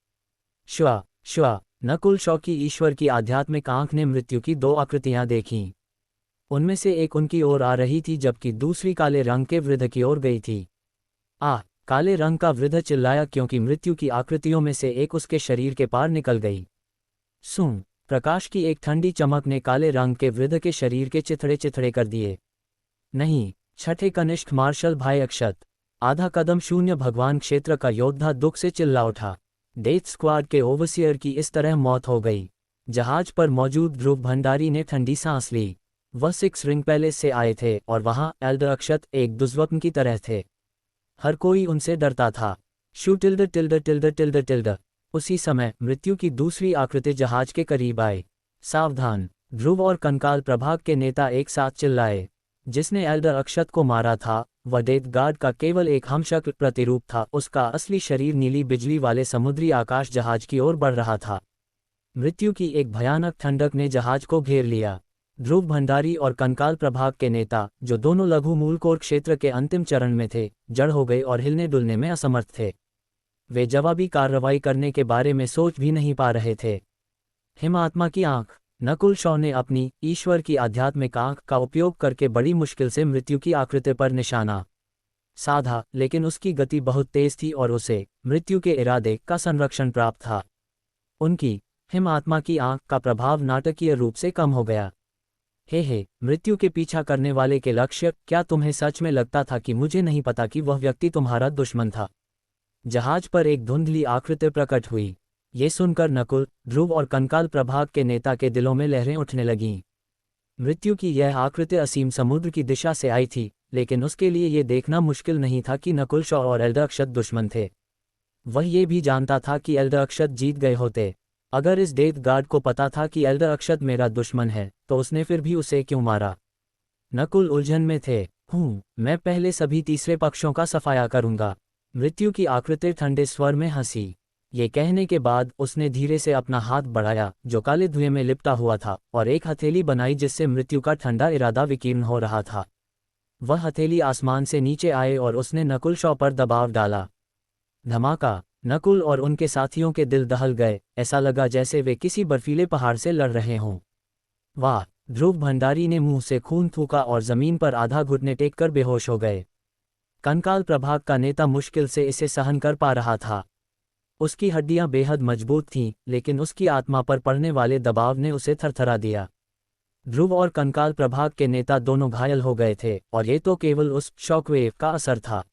श्वा श्वा। नकुल शॉ की ईश्वर की आध्यात्मिक आंख ने मृत्यु की 2 आकृतियां देखीं। उनमें से एक उनकी ओर आ रही थी जबकि दूसरी काले रंग के वृद्ध की ओर गई थी। काले रंग का वृद्ध चिल्लाया क्योंकि मृत्यु की आकृतियों में से एक उसके शरीर के पार निकल गई। प्रकाश की एक ठंडी चमक ने काले रंग के वृद्ध के शरीर के चिथड़े चिथड़े कर दिए। नहीं, छठे कनिष्ठ मार्शल भाई अक्षत। आधा कदम शून्य भगवान क्षेत्र का योद्धा दुख से चिल्ला उठा। डेथ स्क्वाड के ओवरसियर की इस तरह मौत हो गई। जहाज पर मौजूद ध्रुव भंडारी ने ठंडी सांस ली। वह 6 रिंग पैलेस से आए थे और वहां एल्डर अक्षत एक दुर्स्वप्न की तरह थे। हर कोई उनसे डरता था। टिल्ड। उसी समय मृत्यु की दूसरी आकृति जहाज के करीब आए। सावधान। ध्रुव और कंकाल प्रभाग के नेता एक साथ चिल्लाए। जिसने एल्डर अक्षत को मारा था वह डेथ गार्ड का केवल एक हमशक्ल प्रतिरूप था। उसका असली शरीर नीली बिजली वाले समुद्री आकाश जहाज की ओर बढ़ रहा था। मृत्यु की एक भयानक ठंडक ने जहाज को घेर लिया। ध्रुव भंडारी और कंकाल प्रभाग के नेता, जो दोनों लघु मूलकोर क्षेत्र के अंतिम चरण में थे, जड़ हो गए और हिलने डुलने में असमर्थ थे। वे जवाबी कार्रवाई करने के बारे में सोच भी नहीं पा रहे थे। हिमात्मा की आंख। नकुल शॉ ने अपनी ईश्वर की आध्यात्मिक आंख का उपयोग करके बड़ी मुश्किल से मृत्यु की आकृति पर निशाना साधा, लेकिन उसकी गति बहुत तेज थी और उसे मृत्यु के इरादे का संरक्षण प्राप्त था। उनकी हिमात्मा की आंख का प्रभाव नाटकीय रूप से कम हो गया। हे मृत्यु के पीछा करने वाले के लक्ष्य, क्या तुम्हें सच में लगता था कि मुझे नहीं पता कि वह व्यक्ति तुम्हारा दुश्मन था? जहाज पर एक धुंधली आकृति प्रकट हुई। ये सुनकर नकुल, ध्रुव और कंकाल प्रभाग के नेता के दिलों में लहरें उठने लगीं। मृत्यु की यह आकृति असीम समुद्र की दिशा से आई थी, लेकिन उसके लिए ये देखना मुश्किल नहीं था कि नकुल शॉ और एल्डर अक्षत दुश्मन थे। वह ये भी जानता था कि एल्डर अक्षत जीत गए होते। अगर इस डेथ गार्ड को पता था कि एल्डर अक्षत मेरा दुश्मन है, तो उसने फिर भी उसे क्यों मारा? नकुल उलझन में थे। मैं पहले सभी तीसरे पक्षों का सफाया करूंगा। मृत्यु की आकृति ठंडे स्वर में हंसी। ये कहने के बाद उसने धीरे से अपना हाथ बढ़ाया, जो काले धुएं में लिपटा हुआ था, और एक हथेली बनाई जिससे मृत्यु का ठंडा इरादा विकीर्ण हो रहा था। वह हथेली आसमान से नीचे आए और उसने नकुल शॉ पर दबाव डाला। धमाका। नकुल और उनके साथियों के दिल दहल गए। ऐसा लगा जैसे वे किसी बर्फीले पहाड़ से लड़ रहे हों। वाह! ध्रुव भंडारी ने मुंह से खून थूका और जमीन पर आधा घुटने टेककर बेहोश हो गए। कंकाल प्रभाग का नेता मुश्किल से इसे सहन कर पा रहा था। उसकी हड्डियां बेहद मजबूत थीं, लेकिन उसकी आत्मा पर पड़ने वाले दबाव ने उसे थरथरा दिया। ध्रुव और कंकाल प्रभाग के नेता दोनों घायल हो गए थे, और ये तो केवल उस शॉकवेव का असर था।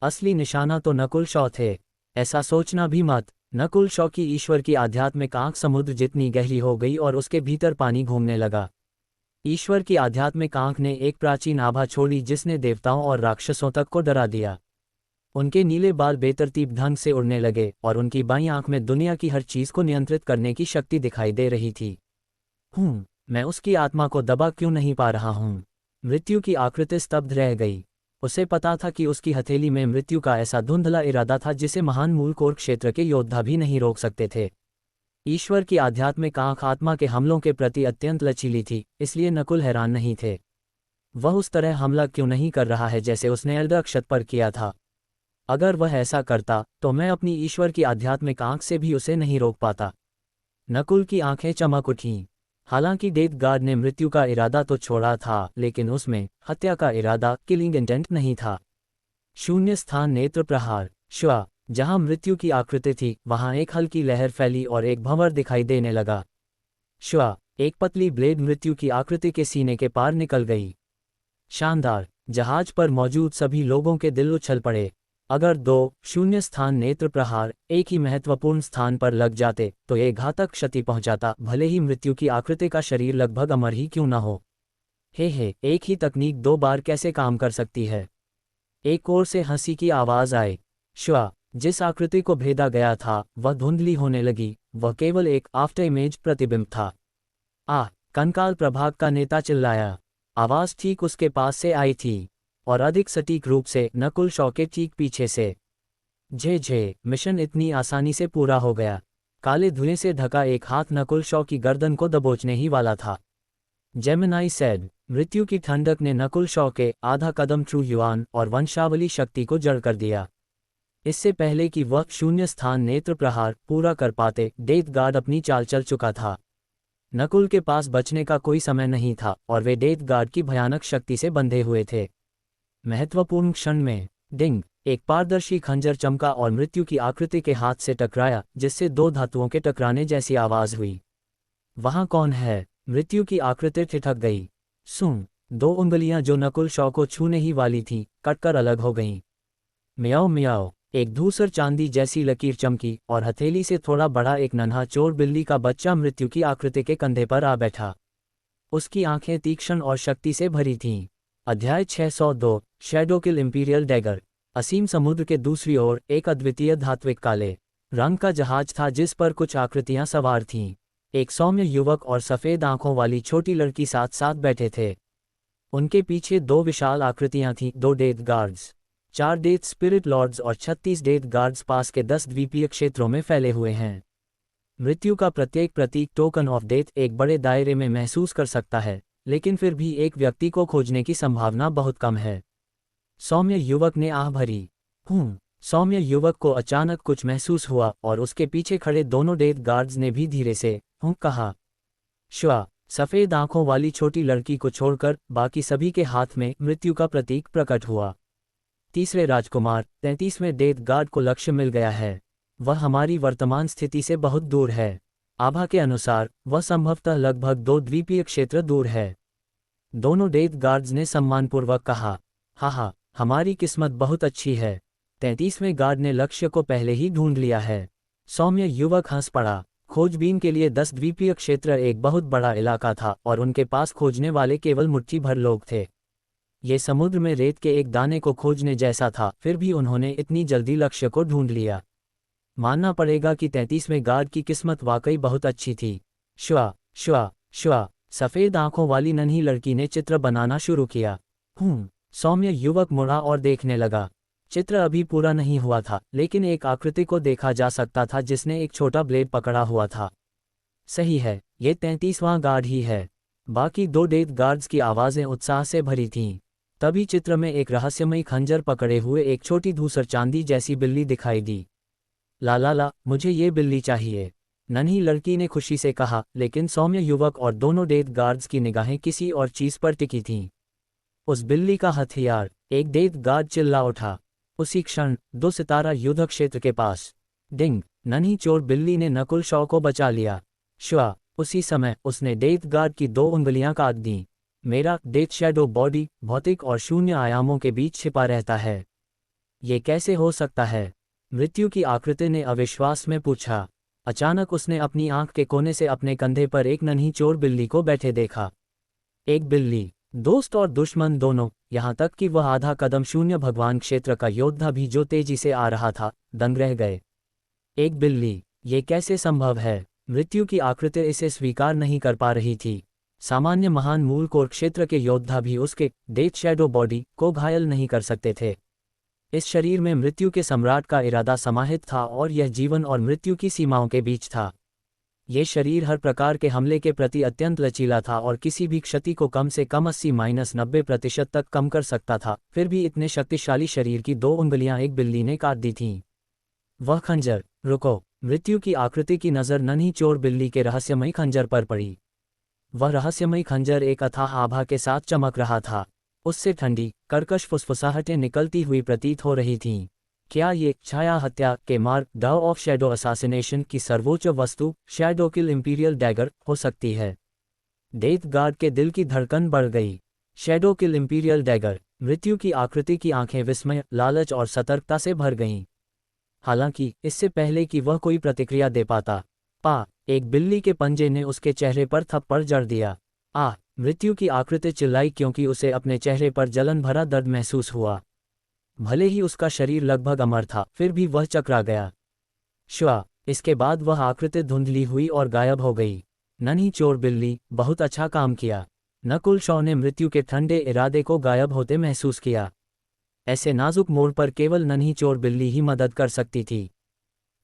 असली निशाना तो नकुल शॉ थे। ऐसा सोचना भी मत। नकुल शॉ की ईश्वर की आध्यात्मिक आंख समुद्र जितनी गहरी हो गई और उसके भीतर पानी घूमने लगा। ईश्वर की आध्यात्मिक आंख ने एक प्राचीन आभा छोड़ी जिसने देवताओं और राक्षसों तक को डरा दिया। उनके नीले बाल बेतरतीब ढंग से उड़ने लगे और उनकी बाईं आंख में दुनिया की हर चीज को नियंत्रित करने की शक्ति दिखाई दे रही थी। मैं उसकी आत्मा को दबा क्यों नहीं पा रहा हूँ? मृत्यु की आकृति स्तब्ध रह गई। उसे पता था कि उसकी हथेली में मृत्यु का ऐसा धुंधला इरादा था जिसे महान मूलकोर क्षेत्र के योद्धा भी नहीं रोक सकते थे। ईश्वर की आध्यात्मिक आंख आत्मा के हमलों के प्रति अत्यंत लचीली थी, इसलिए नकुल हैरान नहीं थे। वह उस तरह हमला क्यों नहीं कर रहा है जैसे उसने एल्डर अक्षत पर किया था? अगर वह ऐसा करता, तो मैं अपनी ईश्वर की आध्यात्मिक आंख से भी उसे नहीं रोक पाता। नकुल की आंखें चमक उठीं। हालांकि डेथ गार्ड ने मृत्यु का इरादा तो छोड़ा था, लेकिन उसमें हत्या का इरादा, किलिंग इंटेंट नहीं था। शून्य स्थान नेत्र प्रहार। श्वा। जहां मृत्यु की आकृति थी, वहां एक हल्की लहर फैली और एक भंवर दिखाई देने लगा। श्वा। एक पतली ब्लेड मृत्यु की आकृति के सीने के पार निकल गई। शानदार। जहाज पर मौजूद सभी लोगों के दिल उछल पड़े। अगर 2 स्थान नेत्र प्रहार एक ही महत्वपूर्ण स्थान पर लग जाते, तो ये घातक क्षति पहुंचाता, भले ही मृत्यु की आकृति का शरीर लगभग अमर ही क्यों न हो। एक ही तकनीक 2 बार कैसे काम कर सकती है? एक ओर से हंसी की आवाज आए। श्वा। जिस आकृति को भेदा गया था, वह धुंधली होने लगी। वह केवल एक आफ्टर इमेज प्रतिबिंब था। कंकाल प्रभाग का नेता चिल्लाया। आवाज ठीक उसके पास से आई थी, और अधिक सटीक रूप से नकुल शॉ के ठीक पीछे से। मिशन इतनी आसानी से पूरा हो गया। काले धुएं से ढका एक हाथ नकुल शॉ की गर्दन को दबोचने ही वाला था। Gemini said. मृत्यु की ठंडक ने नकुल शॉ के आधा कदम ट्रू युआन और वंशावली शक्ति को जड़ कर दिया। इससे पहले कि वह 0 स्थान नेत्र प्रहार पूरा कर पाते, डेथ गार्ड अपनी चाल चल चुका था। नकुल के पास बचने का कोई समय नहीं था, और वे डेथ गार्ड की भयानक शक्ति से बंधे हुए थे। महत्वपूर्ण क्षण में डिंग, एक पारदर्शी खंजर चमका और मृत्यु की आकृति के हाथ से टकराया, जिससे 2 धातुओं के टकराने जैसी आवाज हुई। वहां कौन है? मृत्यु की आकृति ठिठक गई। 2 उंगलियां जो नकुल शॉ को छूने ही वाली थीं, कटकर अलग हो गईं। म्याओ म्याओ। एक धूसर चांदी जैसी लकीर चमकी, और हथेली से थोड़ा बड़ा एक नन्हा चोर बिल्ली का बच्चा मृत्यु की आकृति के कंधे पर आ बैठा। उसकी आंखें तीक्ष्ण और शक्ति से भरी थीं। अध्याय 602 शैडोकिल इंपीरियल डैगर। असीम समुद्र के दूसरी ओर एक अद्वितीय धात्विक काले रंग का जहाज था जिस पर कुछ आकृतियां सवार थीं। एक सौम्य युवक और सफ़ेद आंखों वाली छोटी लड़की साथ साथ बैठे थे। उनके पीछे 2 विशाल आकृतियां थीं, 2 death guards, 4 death spirit lords और 36 डेथ गार्ड्स पास के 10 द्वीपीय क्षेत्रों में फैले हुए हैं। मृत्यु का प्रत्येक प्रतीक टोकन ऑफ डेथ एक बड़े दायरे में महसूस कर सकता है, लेकिन फिर भी एक व्यक्ति को खोजने की संभावना बहुत कम है। सौम्य युवक ने आह भरी। सौम्य युवक को अचानक कुछ महसूस हुआ और उसके पीछे खड़े दोनों डेथ गार्ड्स ने भी धीरे से कहा। श्वा। सफ़ेद आंखों वाली छोटी लड़की को छोड़कर बाकी सभी के हाथ में मृत्यु का प्रतीक प्रकट हुआ। तीसरे राजकुमार 33वें डेथ गार्ड को लक्ष्य मिल गया है। वह हमारी वर्तमान स्थिति से बहुत दूर है। आभा के अनुसार वह संभवतः लगभग 2 द्वीपीय क्षेत्र दूर है। दोनों डेथ गार्ड्स ने सम्मानपूर्वक कहा। हाँ, हमारी किस्मत बहुत अच्छी है। 33वें गार्ड ने लक्ष्य को पहले ही ढूंढ लिया है। सौम्य युवक हंस पड़ा। खोजबीन के लिए 10 द्वीपीय क्षेत्र एक बहुत बड़ा इलाका था और उनके पास खोजने वाले केवल मुट्ठी भर लोग थे। ये समुद्र में रेत के एक दाने को खोजने जैसा था, फिर भी उन्होंने इतनी जल्दी लक्ष्य को ढूंढ लिया। मानना पड़ेगा कि 33वें गार्ड की किस्मत वाकई बहुत अच्छी थी। श्वा श्वा श्वा। सफ़ेद आंखों वाली नन्ही लड़की ने चित्र बनाना शुरू किया। सौम्य युवक मुड़ा और देखने लगा। चित्र अभी पूरा नहीं हुआ था, लेकिन एक आकृति को देखा जा सकता था जिसने एक छोटा ब्लेड पकड़ा हुआ था। सही है, ये 33वां गार्ड ही है। बाकी 2 डेथ गार्ड्स की आवाज़ें उत्साह से भरी थीं। तभी चित्र में एक रहस्यमयी खंजर पकड़े हुए एक छोटी धूसर चांदी जैसी बिल्ली दिखाई दी। ला, मुझे ये बिल्ली चाहिए, नन्ही लड़की ने खुशी से कहा, लेकिन सौम्य युवक और दोनों डेथ गार्ड्स की निगाहें किसी और चीज़ पर टिकी थीं। उस बिल्ली का हथियार, एक डेथ गार्ड चिल्ला उठा। उसी क्षण 2 सितारा युद्ध क्षेत्र के पास डिंग, नन्ही चोर बिल्ली ने नकुल शॉ को बचा लिया। श्वा। उसी समय उसने डेथ गार्ड की 2 उंगलियां काट दीं। मेरा डेथ शैडो बॉडी भौतिक और शून्य आयामों के बीच छिपा रहता है। ये कैसे हो सकता है? मृत्यु की आकृति ने अविश्वास में पूछा। अचानक उसने अपनी आंख के कोने से अपने कंधे पर एक नन्ही चोर बिल्ली को बैठे देखा। एक बिल्ली, दोस्त और दुश्मन दोनों, यहाँ तक कि वह आधा कदम शून्य भगवान क्षेत्र का योद्धा भी जो तेजी से आ रहा था, दंग रह गए। एक बिल्ली, ये कैसे संभव है? मृत्यु की आकृति इसे स्वीकार नहीं कर पा रही थी। सामान्य महान मूल कोर क्षेत्र के योद्धा भी उसके डेथ शैडो बॉडी को घायल नहीं कर सकते थे। इस शरीर में मृत्यु के सम्राट का इरादा समाहित था और यह जीवन और मृत्यु की सीमाओं के बीच था। ये शरीर हर प्रकार के हमले के प्रति अत्यंत लचीला था और किसी भी क्षति को कम से कम 80-90% तक कम कर सकता था। फिर भी इतने शक्तिशाली शरीर की 2 उंगलियां एक बिल्ली ने काट दी थीं। वह खंजर। रुको। मृत्यु की आकृति की नज़र नन्ही चोर बिल्ली के रहस्यमयी खंजर पर पड़ी। वह रहस्यमयी खंजर एक अथाह आभा के साथ चमक रहा था। उससे ठंडी, कर्कश फुसफुसाहटें निकलती हुई प्रतीत हो रही थीं। क्या ये छाया हत्या के मार्ग डाउ ऑफ शैडो असैसिनेशन की सर्वोच्च वस्तु शैडो किल इंपीरियल डैगर हो सकती है? डेथ गार्ड के दिल की धड़कन बढ़ गई। शैडो किल इंपीरियल डैगर। मृत्यु की आकृति की आंखें विस्मय, लालच और सतर्कता से भर गईं। हालांकि इससे पहले कि वह कोई प्रतिक्रिया दे पाता, एक बिल्ली के पंजे ने उसके चेहरे पर थप्पड़ जड़ दिया। मृत्यु की आकृति चिल्लाई क्योंकि उसे अपने चेहरे पर जलन भरा दर्द महसूस हुआ। भले ही उसका शरीर लगभग अमर था, फिर भी वह चकरा गया। श्वा। इसके बाद वह आकृति धुंधली हुई और गायब हो गई। नन्ही चोर बिल्ली, बहुत अच्छा काम किया। नकुल शॉ ने मृत्यु के ठंडे इरादे को गायब होते महसूस किया। ऐसे नाजुक मोड़ पर केवल नन्ही चोर बिल्ली ही मदद कर सकती थी।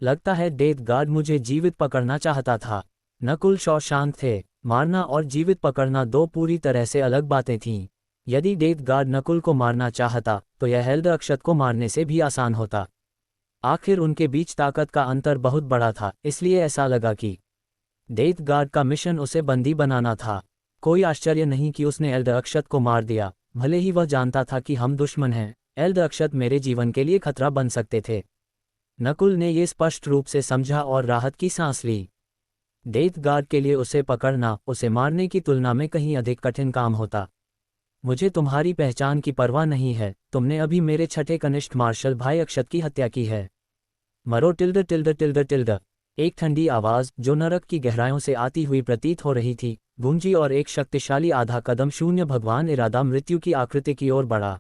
लगता है डेथ गार्ड मुझे जीवित पकड़ना चाहता था। नकुल शॉ शांत थे। मारना और जीवित पकड़ना 2 पूरी तरह से अलग बातें थीं। यदि डेथ गार्ड नकुल को मारना चाहता तो यह हेल्ड अक्षत को मारने से भी आसान होता। आखिर उनके बीच ताकत का अंतर बहुत बड़ा था, इसलिए ऐसा लगा कि डेथ गार्ड का मिशन उसे बंदी बनाना था। कोई आश्चर्य नहीं कि उसने एल्ड अक्षत को मार दिया, भले ही वह जानता था कि हम दुश्मन हैं। एल्ड अक्षत मेरे जीवन के लिए खतरा बन सकते थे। नकुल ने यह स्पष्ट रूप से समझा और राहत की सांस ली। डेथ गार्ड के लिए उसे पकड़ना उसे मारने की तुलना में कहीं अधिक कठिन काम होता। मुझे तुम्हारी पहचान की परवाह नहीं है। तुमने अभी मेरे छठे कनिष्ठ मार्शल भाई अक्षत की हत्या की है। मरो टिल्ड टिल्ड टिल्ड टिल्ड। एक ठंडी आवाज़ जो नरक की गहराइयों से आती हुई प्रतीत हो रही थी, गूंजी और एक शक्तिशाली आधा कदम शून्य भगवान इरादा मृत्यु की आकृति की ओर बढ़ा।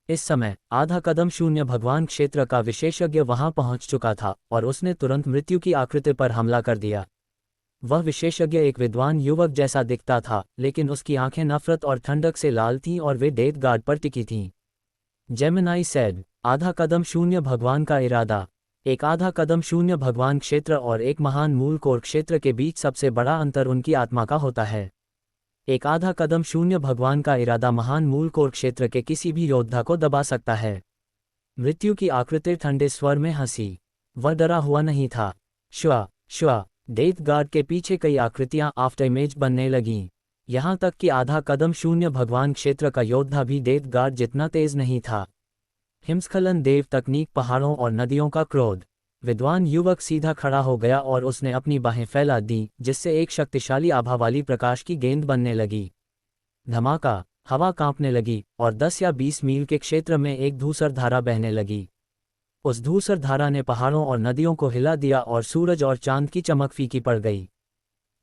इस समय आधा कदम शून्य भगवान क्षेत्र का विशेषज्ञ वहां पहुंच चुका था और उसने तुरंत मृत्यु की आकृति पर हमला कर दिया। वह विशेषज्ञ एक विद्वान युवक जैसा दिखता था, लेकिन उसकी आंखें नफरत और ठंडक से लाल थीं और वे डेथ गार्ड पर टिकी थीं। जेमिनाई सेड, आधा कदम शून्य भगवान का इरादा। एक आधा कदम शून्य भगवान क्षेत्र और एक महान मूल कोर क्षेत्र के बीच सबसे बड़ा अंतर उनकी आत्मा का होता है। एक आधा कदम शून्य भगवान का इरादा महान मूल कोर क्षेत्र के किसी भी योद्धा को दबा सकता है। मृत्यु की आकृति ठंडे स्वर में हंसी। वह डरा हुआ नहीं था। श्वा श्वा डेथ गार्ड के पीछे कई आकृतियां आफ्टर इमेज बनने लगीं। यहां तक कि आधा कदम शून्य भगवान क्षेत्र का योद्धा भी डेथ गार्ड जितना तेज नहीं था। हिमस्खलन देव तकनीक पहाड़ों और नदियों का क्रोध। विद्वान युवक सीधा खड़ा हो गया और उसने अपनी बाहें फैला दी, जिससे एक शक्तिशाली आभा वाली प्रकाश की गेंद बनने लगी। धमाका, हवा कांपने लगी और 10 या 20 मील के क्षेत्र में एक धूसर धारा बहने लगी। उस धूसर धारा ने पहाड़ों और नदियों को हिला दिया और सूरज और चांद की चमक फीकी पड़ गई।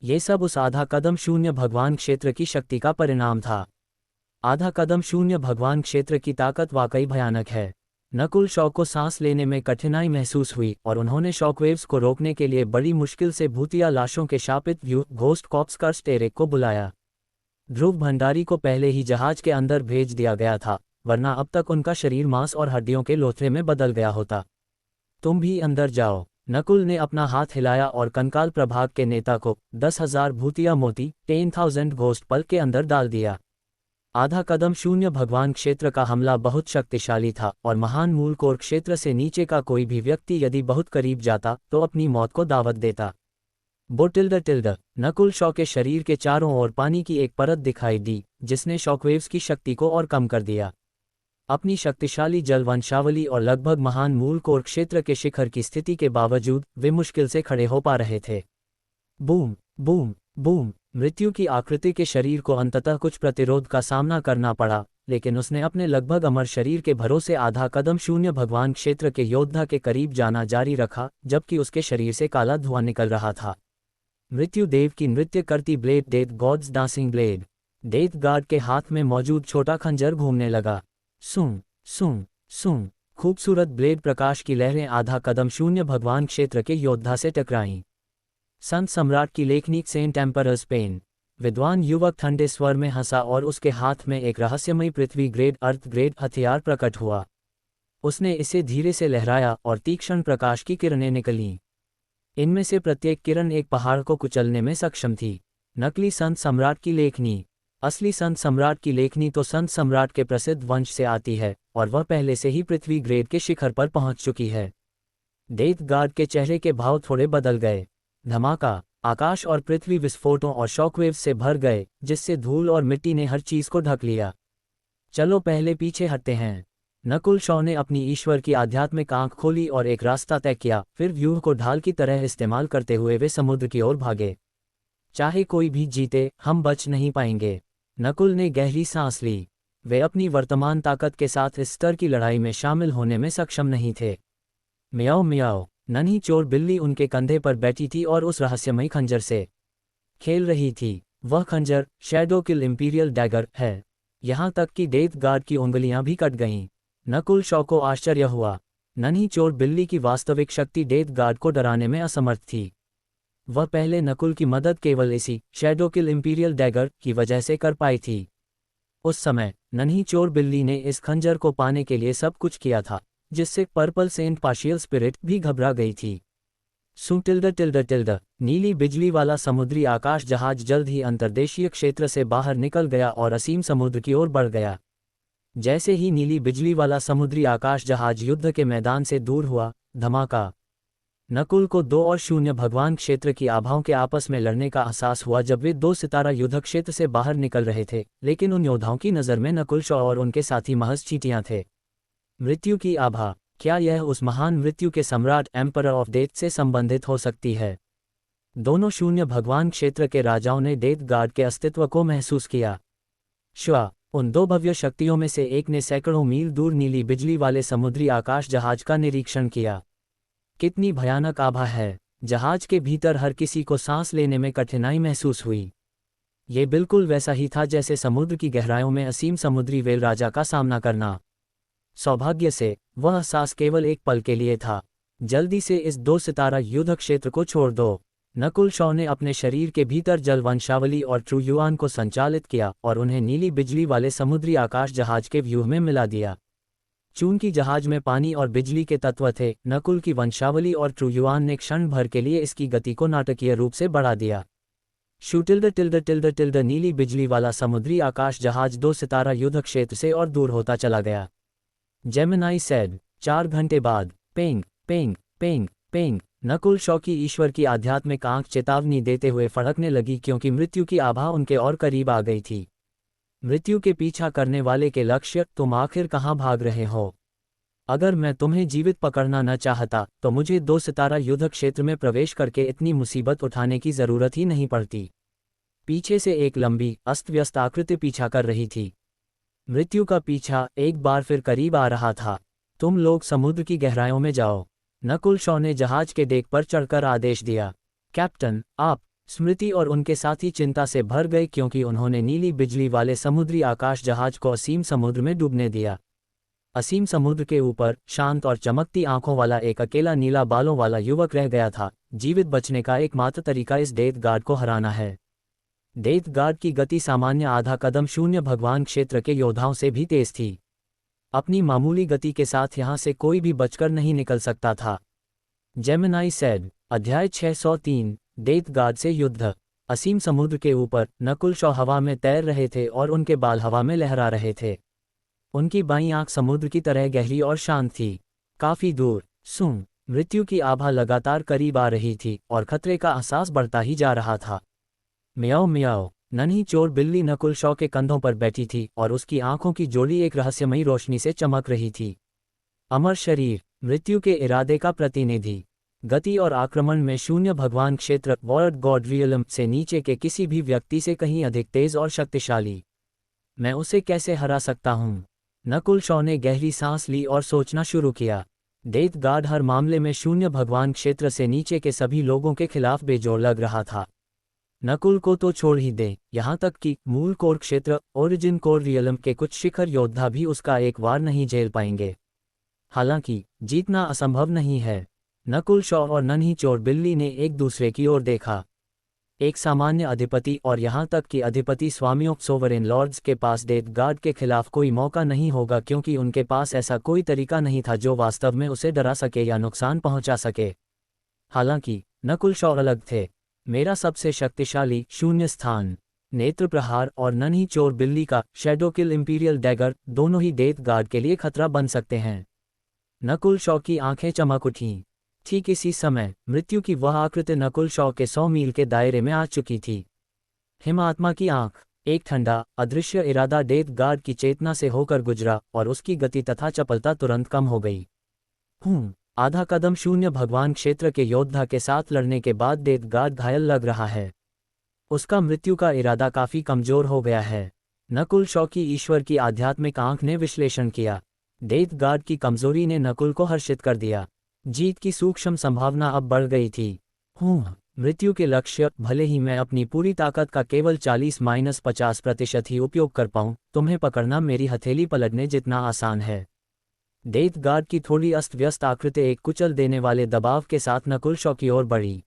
ये सब उस आधा कदम शून्य भगवान क्षेत्र की शक्ति का परिणाम था। आधा कदम शून्य भगवान क्षेत्र की ताकत वाकई भयानक है। नकुल शॉ को सांस लेने में कठिनाई महसूस हुई और उन्होंने शॉकवेव्स को रोकने के लिए बड़ी मुश्किल से भूतिया लाशों के शापित व्यू घोस्ट कॉप्स कर्स्ट एरिक को बुलाया। ध्रुव भंडारी को पहले ही जहाज के अंदर भेज दिया गया था, वरना अब तक उनका शरीर मांस और हड्डियों के लोथड़े में बदल गया होता। तुम भी अंदर जाओ। नकुल ने अपना हाथ हिलाया और कंकाल प्रभाग के नेता को 10,000 भूतिया मोती 10,000 घोस्ट पल के अंदर डाल दिया। आधा कदम शून्य भगवान क्षेत्र का हमला बहुत शक्तिशाली था और महान मूल कोर क्षेत्र से नीचे का कोई भी व्यक्ति यदि बहुत करीब जाता तो अपनी मौत को दावत देता। टिल्ड नकुल शॉ के शरीर के चारों ओर पानी की एक परत दिखाई दी, जिसने शॉकवेव्स की शक्ति को और कम कर दिया। अपनी शक्तिशाली जल वंशावली और लगभग महान मूल कोर क्षेत्र के शिखर की स्थिति के बावजूद वे मुश्किल से खड़े हो पा रहे थे। Boom boom boom. मृत्यु की आकृति के शरीर को अंततः कुछ प्रतिरोध का सामना करना पड़ा, लेकिन उसने अपने लगभग अमर शरीर के भरोसे आधा कदम शून्य भगवान क्षेत्र के योद्धा के करीब जाना जारी रखा, जबकि उसके शरीर से काला धुआं निकल रहा था। मृत्यु देव की नृत्य करती blade, death gods dancing blade. Death guard के हाथ में मौजूद छोटा खंजर घूमने लगा। सूं सूं सूं। खूबसूरत ब्लेड प्रकाश की लहरें आधा कदम शून्य भगवान क्षेत्र के योद्धा से टकराईं। संत सम्राट की लेखनी सेंट एम्परर्स पेन। विद्वान युवक ठंडे स्वर में हंसा और उसके हाथ में एक रहस्यमयी पृथ्वी ग्रेड अर्थ ग्रेड हथियार प्रकट हुआ। उसने इसे धीरे से लहराया और तीक्ष्ण प्रकाश की किरणें निकलीं। इनमें से प्रत्येक किरण एक पहाड़ को कुचलने में सक्षम थी। नकली संत सम्राट की लेखनी। असली संत सम्राट की लेखनी तो संत सम्राट के प्रसिद्ध वंश से आती है और वह पहले से ही पृथ्वी ग्रेड के शिखर पर पहुंच चुकी है। डेथ गार्ड के चेहरे के भाव थोड़े बदल गए। धमाका, आकाश और पृथ्वी विस्फोटों और शॉकवेव्स से भर गए, जिससे धूल और मिट्टी ने हर चीज को ढक लिया। चलो पहले पीछे हटते हैं। नकुल शॉ ने अपनी ईश्वर की आध्यात्मिक आंख खोली और एक रास्ता तय किया, फिर व्यूह को ढाल की तरह इस्तेमाल करते हुए वे समुद्र की ओर भागे। चाहे कोई भी जीते, हम बच नहीं पाएंगे। नकुल ने गहरी सांस ली। वे अपनी वर्तमान ताकत के साथ इस स्तर की लड़ाई में शामिल होने में सक्षम नहीं थे। म्याओ म्याओ। नन्ही चोर बिल्ली उनके कंधे पर बैठी थी और उस रहस्यमयी खंजर से खेल रही थी। वह खंजर शैडो किल इंपीरियल डैगर है। यहां तक कि डेथ गार्ड की उंगलियां भी कट गईं। नकुल शॉ को आश्चर्य हुआ। नन्ही चोर बिल्ली की वास्तविक शक्ति डेथ गार्ड को डराने में असमर्थ थी। वह पहले नकुल की मदद केवल इसी शैडो किल इंपीरियल डैगर की वजह से कर पाई थी। उस समय नन्ही चोर बिल्ली ने इस खंजर को पाने के लिए सब कुछ किया था, जिससे पर्पल सेंट पार्शियल स्पिरिट भी घबरा गई थी। टिल्ड नीली बिजली वाला समुद्री आकाश जहाज जल्द ही अंतर्देशीय क्षेत्र से बाहर निकल गया और असीम समुद्र की ओर बढ़ गया। जैसे ही नीली बिजली वाला समुद्री आकाश जहाज युद्ध के मैदान से दूर हुआ, धमाका। नकुल को 2 और 0 भगवान क्षेत्र की आभाओं के आपस में लड़ने का एहसास हुआ जब वे 2 सितारा युद्ध क्षेत्र से बाहर निकल रहे थे, लेकिन उन योद्धाओं की नज़र में नकुल शॉ और उनके साथी महज चींटियां थे। मृत्यु की आभा, क्या यह उस महान मृत्यु के सम्राट एम्परर ऑफ डेथ से संबंधित हो सकती है? दोनों 0 भगवान क्षेत्र के राजाओं ने डेथ गार्ड के अस्तित्व को महसूस किया। श्वा, उन 2 भव्य शक्तियों में से एक ने सैकड़ों मील दूर नीली बिजली वाले समुद्री आकाश जहाज का निरीक्षण किया। कितनी भयानक आभा है। जहाज के भीतर हर किसी को सांस लेने में कठिनाई महसूस हुई। ये बिल्कुल वैसा ही था जैसे समुद्र की गहराइयों में असीम समुद्री वेल राजा का सामना करना। सौभाग्य से वह एहसास केवल एक पल के लिए था। जल्दी से इस 2 सितारा युद्ध क्षेत्र को छोड़ दो। नकुल शॉ ने अपने शरीर के भीतर जल वंशावली और ट्रू युआन को संचालित किया और उन्हें नीली बिजली वाले समुद्री आकाश जहाज के व्यूह में मिला दिया। चूंकि जहाज में पानी और बिजली के तत्व थे, नकुल की वंशावली और ट्रूयुआन ने क्षण भर के लिए इसकी गति को नाटकीय रूप से बढ़ा दिया। टिल्ड नीली बिजली वाला समुद्री आकाश जहाज 2 सितारा युद्ध क्षेत्र से और दूर होता चला गया। जेमिनाई सेड, 4 घंटे बाद, पेंग पेंग पेंग पेंग, नकुल शॉ की ईश्वर की आध्यात्मिक आंख चेतावनी देते हुए फड़कने लगी क्योंकि मृत्यु की आभा उनके और करीब आ गई थी। मृत्यु के पीछा करने वाले के लक्ष्य, तुम आखिर कहाँ भाग रहे हो? अगर मैं तुम्हें जीवित पकड़ना न चाहता तो मुझे 2 सितारा युद्ध क्षेत्र में प्रवेश करके इतनी मुसीबत उठाने की जरूरत ही नहीं पड़ती। पीछे से एक लंबी अस्त व्यस्त आकृति पीछा कर रही थी। मृत्यु का पीछा एक बार फिर करीब आ रहा था। तुम लोग समुद्र की गहराइयों में जाओ, नकुल शॉ ने जहाज के डेक पर चढ़कर आदेश दिया। कैप्टन, आप। स्मृति और उनके साथी चिंता से भर गए क्योंकि उन्होंने नीली बिजली वाले समुद्री आकाश जहाज को असीम समुद्र में डूबने दिया। असीम समुद्र के ऊपर शांत और चमकती आंखों वाला एक अकेला नीला बालों वाला युवक रह गया था। जीवित बचने का एकमात्र तरीका इस डेथ गार्ड को हराना है। डेथ गार्ड की गति सामान्य आधा कदम शून्य भगवान क्षेत्र के योद्धाओं से भी तेज थी। अपनी मामूली गति के साथ यहां से कोई भी बचकर नहीं निकल सकता था। जेमिनाई सेड, अध्याय 603, डेथ गार्ड से युद्ध। असीम समुद्र के ऊपर नकुल शॉ हवा में तैर रहे थे और उनके बाल हवा में लहरा रहे थे। उनकी बाईं आंख समुद्र की तरह गहरी और शांत थी। काफी दूर, मृत्यु की आभा लगातार करीब आ रही थी और खतरे का एहसास बढ़ता ही जा रहा था। म्याओ म्याओ, नन्ही चोर बिल्ली नकुल शॉ के कंधों पर बैठी थी और उसकी आंखों की जोड़ी एक रहस्यमयी रोशनी से चमक रही थी। अमर शरीर, मृत्यु के इरादे का प्रतिनिधि। गति और आक्रमण में शून्य भगवान क्षेत्र वर्ल्ड गॉड रियलम से नीचे के किसी भी व्यक्ति से कहीं अधिक तेज और शक्तिशाली। मैं उसे कैसे हरा सकता हूँ? नकुल शॉ ने गहरी सांस ली और सोचना शुरू किया। डेथ गार्ड हर मामले में शून्य भगवान क्षेत्र से नीचे के सभी लोगों के खिलाफ बेजोड़ लग रहा था। नकुल को तो छोड़ ही दे, यहाँ तक कि मूल कोर क्षेत्र ओरिजिन कोर रियलम के कुछ शिखर योद्धा भी उसका एक वार नहीं झेल पाएंगे। हालांकि जीतना असंभव नहीं है। नकुल शॉ और नन्ही चोर बिल्ली ने एक दूसरे की ओर देखा। एक सामान्य अधिपति और यहाँ तक कि अधिपति स्वामियों सोवरेन लॉर्ड्स के पास डेथ गार्ड के खिलाफ कोई मौका नहीं होगा क्योंकि उनके पास ऐसा कोई तरीका नहीं था जो वास्तव में उसे डरा सके या नुकसान पहुंचा सके। हालांकि नकुल शॉ अलग थे। मेरा सबसे शक्तिशाली शून्य स्थान, नेत्र प्रहार और नन्ही चोर बिल्ली का शैडो किल इंपीरियल डैगर दोनों ही डेथ गार्ड के लिए खतरा बन सकते हैं। नकुल शॉ की आंखें चमक उठीं। ठीक इसी समय मृत्यु की वह आकृति नकुल शॉ के 100 मील के दायरे में आ चुकी थी। हिम आत्मा की आंख, एक ठंडा अदृश्य इरादा डेथ गार्ड की चेतना से होकर गुजरा और उसकी गति तथा चपलता तुरंत कम हो गई। आधा कदम शून्य भगवान क्षेत्र के योद्धा के साथ लड़ने के बाद डेथ गार्ड घायल लग रहा है। उसका मृत्यु का इरादा काफी कमजोर हो गया है। नकुल शॉ की ईश्वर की आध्यात्मिक आंख ने विश्लेषण किया। डेथ गार्ड की कमजोरी ने नकुल को हर्षित कर दिया। जीत की सूक्ष्म संभावना अब बढ़ गई थी। मृत्यु के लक्ष्य, भले ही मैं अपनी पूरी ताकत का केवल 40-50% ही उपयोग कर पाऊं, तुम्हें पकड़ना मेरी हथेली पलटने जितना आसान है। डेथ गार्ड की थोड़ी अस्त व्यस्त आकृति एक कुचल देने वाले दबाव के साथ नकुल शॉ की ओर बढ़ी।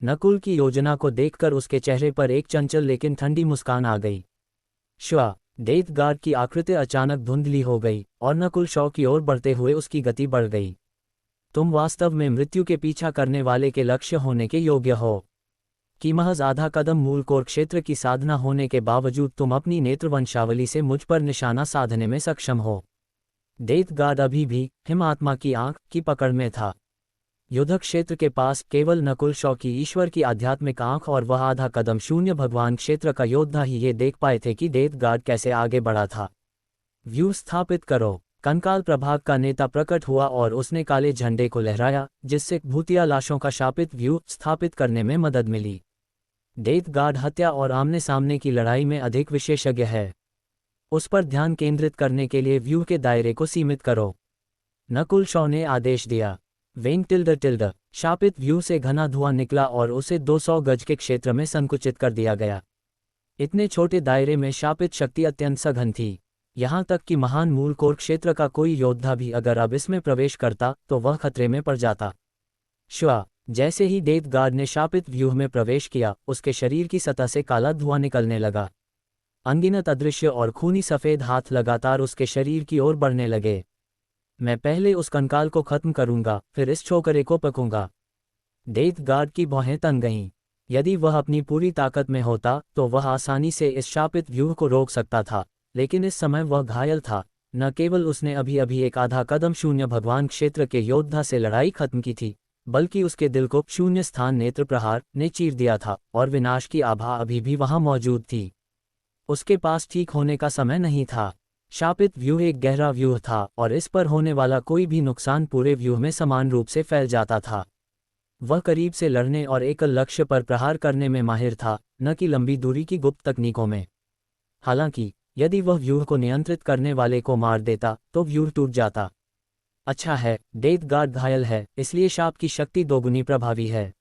नकुल की योजना को देखकर उसके चेहरे पर एक चंचल लेकिन ठंडी मुस्कान आ गई। डेथ गार्ड की आकृति अचानक धुंधली हो गई और नकुल शॉ की ओर बढ़ते हुए उसकी गति बढ़ गई। तुम वास्तव में मृत्यु के पीछा करने वाले के लक्ष्य होने के योग्य हो कि महज आधा कदम मूल कोर क्षेत्र की साधना होने के बावजूद तुम अपनी नेत्र वंशावली से मुझ पर निशाना साधने में सक्षम हो। डेथ गार्ड अभी भी हिम आत्मा की आंख की पकड़ में था। युद्ध क्षेत्र के पास केवल नकुल शॉ की ईश्वर की आध्यात्मिक आंख और वह आधा कदम शून्य भगवान क्षेत्र का योद्धा ही ये देख पाए थे कि डेथ गार्ड कैसे आगे बढ़ा था। व्यू स्थापित करो। कंकाल प्रभाग का नेता प्रकट हुआ और उसने काले झंडे को लहराया, जिससे भूतिया लाशों का शापित व्यू स्थापित करने में मदद मिली। डेथ गार्ड हत्या और आमने सामने की लड़ाई में अधिक विशेषज्ञ है। उस पर ध्यान केंद्रित करने के लिए व्यू के दायरे को सीमित करो। नकुल शॉ ने आदेश दिया। वेंग टिल्ड शापित व्यू से घना धुआं निकला और उसे 200 गज के क्षेत्र में संकुचित कर दिया गया। इतने छोटे दायरे में शापित शक्ति अत्यंत सघन थी। यहाँ तक कि महान मूल कोर क्षेत्र का कोई योद्धा भी अगर अब इसमें प्रवेश करता तो वह खतरे में पड़ जाता। जैसे ही डेथ गार्ड ने शापित व्यूह में प्रवेश किया, उसके शरीर की सतह से काला धुआं निकलने लगा। अनगिनत अदृश्य और खूनी सफेद हाथ लगातार उसके शरीर की ओर बढ़ने लगे। मैं पहले उस कंकाल को खत्म करूंगा, फिर इस छोकरे को पकूंगा। डेथ गार्ड की भौहें तन गईं। यदि वह अपनी पूरी ताकत में होता तो वह आसानी से इस शापित व्यूह को रोक सकता था, लेकिन इस समय वह घायल था। न केवल उसने अभी अभी एक आधा कदम शून्य भगवान क्षेत्र के योद्धा से लड़ाई खत्म की थी, बल्कि उसके दिल को शून्य स्थान नेत्र प्रहार ने चीर दिया था और विनाश की आभा अभी भी वहां मौजूद थी। उसके पास ठीक होने का समय नहीं था। शापित व्यूह एक गहरा व्यूह था और इस पर होने वाला कोई भी नुकसान पूरे व्यूह में समान रूप से फैल जाता था। वह करीब से लड़ने और एकल लक्ष्य पर प्रहार करने में माहिर था, न कि लंबी दूरी की गुप्त तकनीकों में। हालांकि यदि वह व्यूह को नियंत्रित करने वाले को मार देता तो व्यूह टूट जाता। अच्छा है, डेथ गार्ड घायल है, इसलिए शाप की शक्ति दोगुनी प्रभावी है।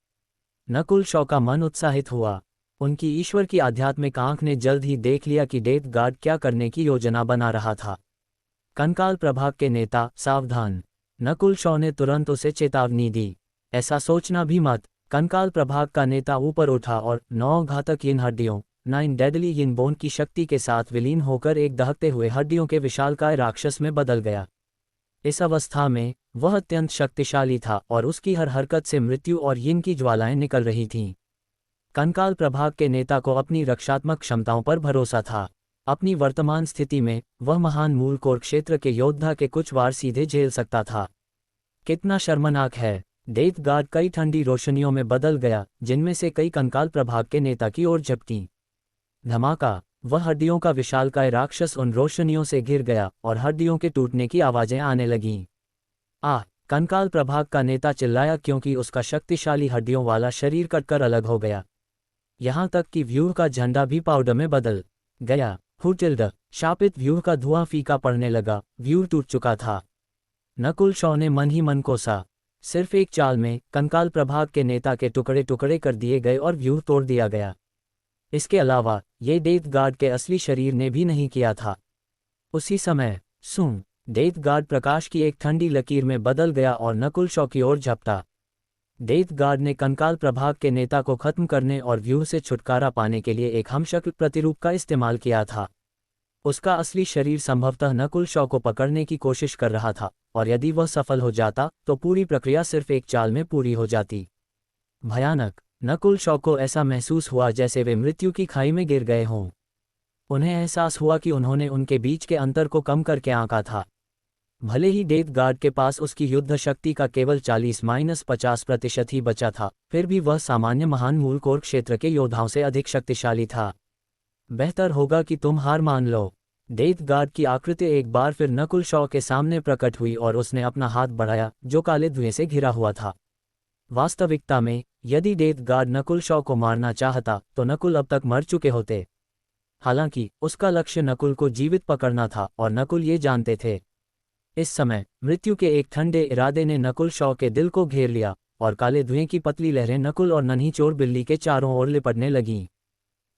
नकुल शॉ का मन उत्साहित हुआ। उनकी ईश्वर की आध्यात्मिक आंख ने जल्द ही देख लिया कि डेथ गार्ड क्या करने की योजना बना रहा था। कंकाल प्रभाग के नेता, सावधान। नकुल शॉ ने तुरंत उसे चेतावनी दी। ऐसा सोचना भी मत। कंकाल प्रभाग का नेता ऊपर उठा और 9 घातक यिन हड्डियों 9 डेडली यिन बोन की शक्ति के साथ विलीन होकर एक दहकते हुए हड्डियों के विशालकाय राक्षस में बदल गया। इस अवस्था में वह अत्यंत शक्तिशाली था और उसकी हर हरकत से मृत्यु और यिन की ज्वालाएं निकल रही थीं। कंकाल प्रभाग के नेता को अपनी रक्षात्मक क्षमताओं पर भरोसा था। अपनी वर्तमान स्थिति में वह महान मूल कोर क्षेत्र के योद्धा के कुछ वार सीधे झेल सकता था। कितना शर्मनाक है। डेथ गार्ड कई ठंडी रोशनियों में बदल गया, जिनमें से कई कंकाल प्रभाग के नेता की ओर झपटीं। धमाका। वह हड्डियों का विशालकाय राक्षस उन रोशनियों से घिर गया और हड्डियों के टूटने की आवाजें आने लगीं। आह! कंकाल प्रभाग का नेता चिल्लाया क्योंकि उसका शक्तिशाली हड्डियों वाला शरीर कटकर अलग हो गया। यहां तक कि व्यूह का झंडा भी पाउडर में बदल गया। हुटिल्ड। शापित व्यूह का धुआं फीका पड़ने लगा। व्यूह टूट चुका था। नकुल शॉ ने मन ही मन कोसा। सिर्फ एक चाल में कंकाल प्रभाग के नेता के टुकड़े टुकड़े कर दिए गए और व्यूह तोड़ दिया गया। इसके अलावा ये डेथ गार्ड के असली शरीर ने भी नहीं किया था। उसी समय डेथ गार्ड प्रकाश की एक ठंडी लकीर में बदल गया और नकुल शॉ की ओर झपटा। डेथ गार्ड ने कंकाल प्रभाग के नेता को खत्म करने और व्यूह से छुटकारा पाने के लिए एक हमशक्ल प्रतिरूप का इस्तेमाल किया था। उसका असली शरीर संभवतः नकुल शॉ को पकड़ने की कोशिश कर रहा था, और यदि वह सफल हो जाता तो पूरी प्रक्रिया सिर्फ एक चाल में पूरी हो जाती। भयानक। नकुल शॉ को ऐसा महसूस हुआ जैसे वे मृत्यु की खाई में गिर गए हों। उन्हें एहसास हुआ कि उन्होंने उनके बीच के अंतर को कम करके आंका था। भले ही डेथ गार्ड के पास उसकी युद्ध शक्ति का केवल 40-50% ही बचा था, फिर भी वह सामान्य महान मूल कोर क्षेत्र के योद्धाओं से अधिक शक्तिशाली था। बेहतर होगा कि तुम हार मान लो। डेथ गार्ड की आकृति एक बार फिर नकुल शॉ के सामने प्रकट हुई और उसने अपना हाथ बढ़ाया, जो काले धुएं से घिरा हुआ था। वास्तविकता में यदि डेथ गार्ड नकुल शॉ को मारना चाहता तो नकुल अब तक मर चुके होते। हालांकि उसका लक्ष्य नकुल को जीवित पकड़ना था और नकुल ये जानते थे। इस समय मृत्यु के एक ठंडे इरादे ने नकुल शॉ के दिल को घेर लिया और काले धुएं की पतली लहरें नकुल और नन्ही चोर बिल्ली के चारों ओर लिपटने लगीं।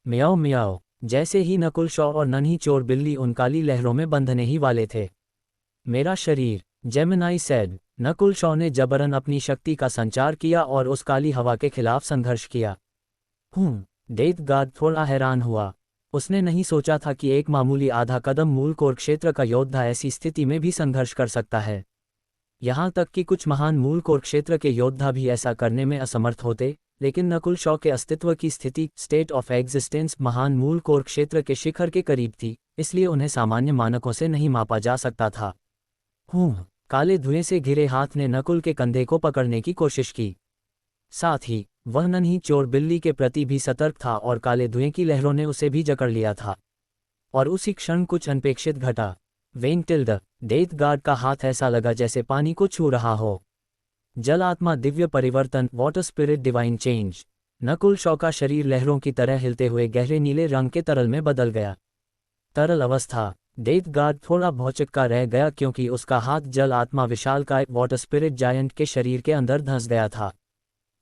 म्याओ म्याओ। जैसे ही नकुल शॉ और नन्ही चोर बिल्ली उन काली लहरों में बंधने ही वाले थे। मेरा शरीर, जेमिनाई सैड। नकुल शॉ ने जबरन अपनी शक्ति का संचार किया और उस काली हवा के खिलाफ संघर्ष किया। डेथ गार्ड थोड़ा हैरान हुआ। उसने नहीं सोचा था कि एक मामूली आधा कदम मूल कोर क्षेत्र का योद्धा ऐसी स्थिति में भी संघर्ष कर सकता है। यहां तक कि कुछ महान मूल कोर क्षेत्र के योद्धा भी ऐसा करने में असमर्थ होते, लेकिन नकुल शॉ के अस्तित्व की स्थिति, स्टेट ऑफ एग्जिस्टेंस, महान मूल कोर क्षेत्र के शिखर के करीब थी, इसलिए उन्हें सामान्य मानकों से नहीं मापा जा सकता था। काले धुएं से घिरे हाथ ने नकुल के कंधे को पकड़ने की कोशिश की। साथ ही वह नन्ही चोर बिल्ली के प्रति भी सतर्क था और काले धुएं की लहरों ने उसे भी जकड़ लिया था। और उसी क्षण कुछ अनपेक्षित घटा। वेंटिल्ड। डेथ गार्ड का हाथ ऐसा लगा जैसे पानी को छू रहा हो। जल आत्मा दिव्य परिवर्तन, water spirit divine change. Nakul Shaw का शरीर लहरों की तरह हिलते हुए गहरे नीले रंग के तरल में बदल गया। तरल अवस्था। डेथ गार्ड थोड़ा भौचक्का रह गया क्योंकि उसका हाथ जल आत्मा विशालकाय वाटर स्पिरिट जायंट के शरीर के अंदर धंस गया था।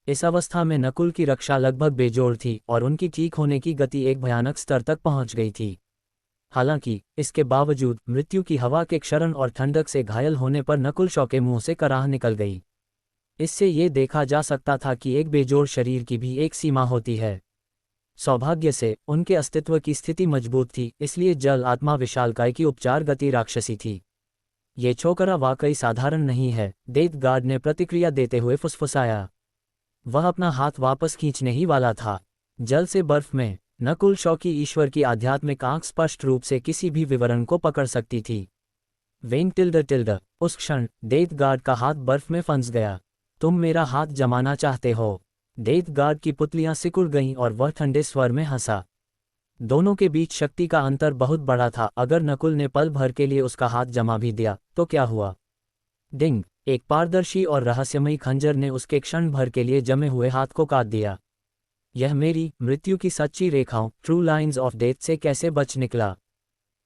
इस अवस्था में नकुल की रक्षा लगभग बेजोड़ थी और उनकी ठीक होने की गति एक भयानक स्तर तक पहुंच गई थी। हालांकि इसके बावजूद मृत्यु की हवा के क्षरण और ठंडक से घायल होने पर नकुल शॉ के मुंह से कराह निकल गई। इससे ये देखा जा सकता था कि एक बेजोड़ शरीर की भी एक सीमा होती है। सौभाग्य से उनके अस्तित्व की स्थिति मजबूत थी, इसलिए जल आत्मा विशालकाय की उपचार गति राक्षसी थी। ये छोकरा वाकई साधारण नहीं है, डेथ गार्ड ने प्रतिक्रिया देते हुए फुसफुसाया। वह अपना हाथ वापस खींचने ही वाला था। जल से बर्फ में नकुल शौकी ईश्वर की आध्यात्मिक आंख स्पष्ट रूप से किसी भी विवरण को पकड़ सकती थी। वेन टिल्ड उस क्षण डेथ गार्ड का हाथ बर्फ में फंस गया। तुम मेरा हाथ जमाना चाहते हो? डेथ गार्ड की पुतलियां सिकुड़ गईं और वह ठंडे स्वर में हंसा। दोनों के बीच शक्ति का अंतर बहुत बड़ा था। अगर नकुल ने पल भर के लिए उसका हाथ जमा भी दिया तो क्या हुआ? डिंग! एक पारदर्शी और रहस्यमयी खंजर ने उसके क्षण भर के लिए जमे हुए हाथ को काट दिया। यह मेरी मृत्यु की सच्ची रेखाओं, ट्रू लाइन्स ऑफ डेथ से कैसे बच निकला?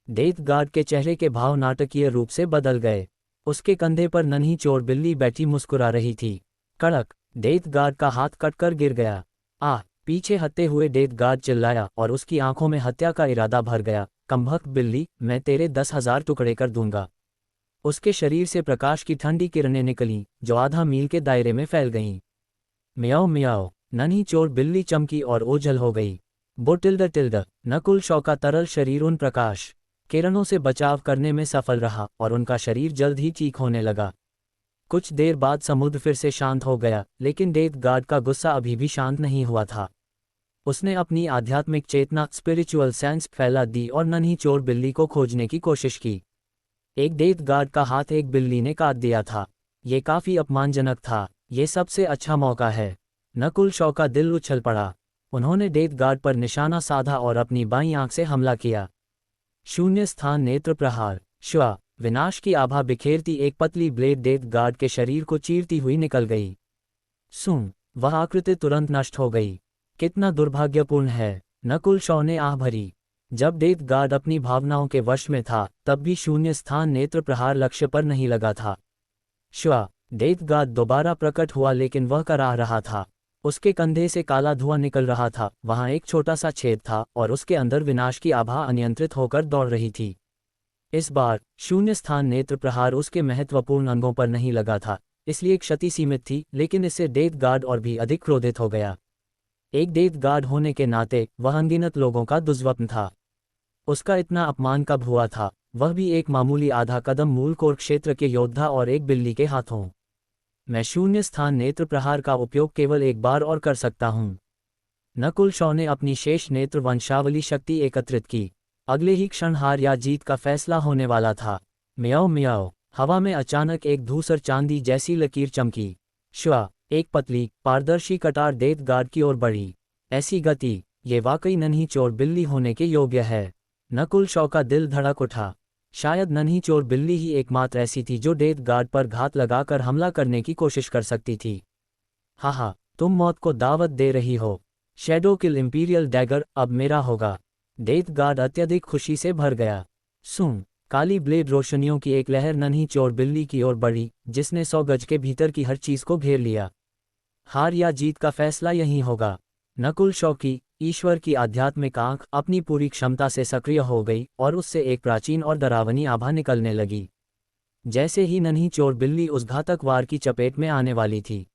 डेथ गार्ड के चेहरे के भाव नाटकीय रूप से बदल गए। उसके कंधे पर नन्ही चोर बिल्ली बैठी मुस्कुरा रही थी। कड़क! डेथ गार्ड का हाथ कटकर गिर गया। आह! पीछे हटते हुए डेथ गार्ड चिल्लाया और उसकी आंखों में हत्या का इरादा भर गया। कमबख्त बिल्ली, मैं तेरे 10,000 टुकड़े कर दूंगा। उसके शरीर से प्रकाश की ठंडी किरणें निकलीं, जो आधा मील के दायरे में फैल गईं। मियाओ मियाओ! नन्ही चोर बिल्ली चमकी और ओझल हो गई। बो टिल्ड नकुल शॉ का तरल शरीर उन प्रकाश किरणों से बचाव करने में सफल रहा और उनका शरीर जल्द ही चीख होने लगा। कुछ देर बाद समुद्र फिर से शांत हो गया, लेकिन डेथ गार्ड का गुस्सा अभी भी शांत नहीं हुआ था। उसने अपनी आध्यात्मिक चेतना स्पिरिचुअल सेंस फैला दी और नन्ही चोर बिल्ली को खोजने की कोशिश की। एक डेथ गार्ड का हाथ एक बिल्ली ने काट दिया था। ये काफी अपमानजनक था। ये सबसे अच्छा मौका है। नकुल शॉ का दिल उछल पड़ा। उन्होंने डेथ गार्ड पर निशाना साधा और अपनी बाईं आंख से हमला किया। शून्य स्थान नेत्र प्रहार। श्वा! विनाश की आभा बिखेरती एक पतली ब्लेड डेथ गार्ड के शरीर को चीरती हुई निकल गई। सुन! वह आकृति तुरंत नष्ट हो गई। कितना दुर्भाग्यपूर्ण है! नकुल शॉ ने आह भरी। जब डेथ गार्ड अपनी भावनाओं के वश में था, तब भी शून्य स्थान नेत्र प्रहार लक्ष्य पर नहीं लगा था। श्वा! डेथ गार्ड दोबारा प्रकट हुआ, लेकिन वह कराह रहा था। उसके कंधे से काला धुआं निकल रहा था। वहां एक छोटा सा छेद था और उसके अंदर विनाश की आभा अनियंत्रित होकर दौड़ रही थी। इस बार शून्य स्थान नेत्र प्रहार उसके महत्वपूर्ण अंगों पर नहीं लगा था, इसलिए क्षति सीमित थी, लेकिन इससे डेथ गार्ड और भी अधिक क्रोधित हो गया। एक डेथ गार्ड होने के नाते वह अनगिनत लोगों का दुर्स्वप्न था। उसका इतना अपमान कब हुआ था, वह भी एक मामूली आधा कदम मूल कोर क्षेत्र के योद्धा और एक बिल्ली के हाथों। मैं शून्य स्थान नेत्र प्रहार का उपयोग केवल एक बार और कर सकता हूं। नकुल शॉ ने अपनी शेष नेत्र वंशावली शक्ति एकत्रित की। अगले ही क्षण हार या जीत का फैसला होने वाला था। मियाओ मियाओ! हवा में अचानक एक धूसर चांदी जैसी लकीर चमकी। श्वा! एक पतली पारदर्शी कटार डेथ गार्ड की ओर बढ़ी। ऐसी गति! ये वाकई नन्ही चोर बिल्ली होने के योग्य है। नकुल शॉ का दिल धड़क उठा। शायद नन्ही चोर बिल्ली ही एकमात्र ऐसी थी जो डेथ गार्ड पर घात लगाकर हमला करने की कोशिश कर सकती थी। हा, तुम मौत को दावत दे रही हो। शैडो किल इंपीरियल डैगर अब मेरा होगा। डेथ गार्ड अत्यधिक खुशी से भर गया। सुन! काली ब्लेड रोशनियों की एक लहर नन्ही चोर बिल्ली की ओर बढ़ी, जिसने 100 गज के भीतर की हर चीज को घेर लिया। हार या जीत का फैसला यहीं होगा। नकुल शॉ की ईश्वर की आध्यात्मिक आंख अपनी पूरी क्षमता से सक्रिय हो गई और उससे एक प्राचीन और डरावनी आभा निकलने लगी। जैसे ही नन्ही चोर बिल्ली उस घातक वार की चपेट में आने वाली थी।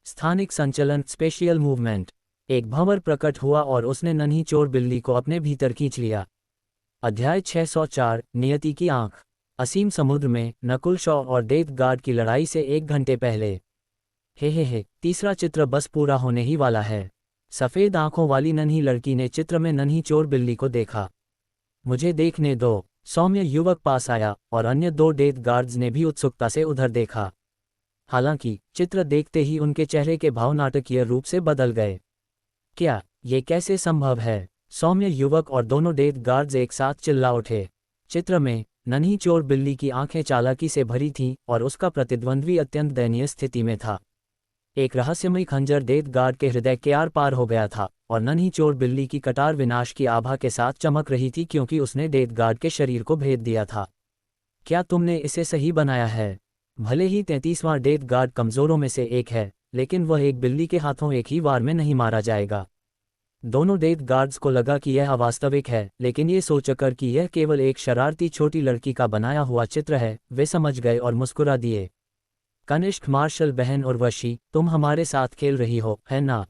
स्थानिक संचलन स्पेशियल मूवमेंट। एक भंवर प्रकट हुआ और उसने नन्ही चोर बिल्ली को अपने भीतर खींच लिया। अध्याय 604 नियति की आंख। असीम समुद्र में नकुल शॉ और डेथ गार्ड की लड़ाई से 1 घंटे पहले। हे, तीसरा चित्र बस पूरा होने ही वाला है। सफ़ेद आंखों वाली नन्ही लड़की ने चित्र में नन्ही चोर बिल्ली को देखा। मुझे देखने दो। सौम्य युवक पास आया और अन्य 2 डेथ गार्ड्स ने भी उत्सुकता से उधर देखा। हालांकि चित्र देखते ही उनके चेहरे के भाव नाटकीय रूप से बदल गए। क्या ये कैसे संभव है? सौम्य युवक और दोनों डेथ गार्ड्स एक साथ चिल्ला उठे। चित्र में नन्ही चोर बिल्ली की आंखें चालाकी से भरी थीं और उसका प्रतिद्वंद्वी अत्यंत दयनीय स्थिति में था। एक रहस्यमयी खंजर डेथ गार्ड के हृदय के आर पार हो गया था और नन्ही चोर बिल्ली की कटार विनाश की आभा के साथ चमक रही थी, क्योंकि उसने डेथ गार्ड के शरीर को भेद दिया था। क्या तुमने इसे सही बनाया है? भले ही 33वां डेथ गार्ड कमजोरों में से एक है, लेकिन वह एक बिल्ली के हाथों एक ही वार में नहीं मारा जाएगा। दोनों डेथ गार्ड्स को लगा कि यह अवास्तविक है, लेकिन ये सोचकर कि यह केवल एक शरारती छोटी लड़की का बनाया हुआ चित्र है, वे समझ गए और मुस्कुरा दिए। कनिष्ठ मार्शल बहन उर्वशी, तुम हमारे साथ खेल रही हो, है ना?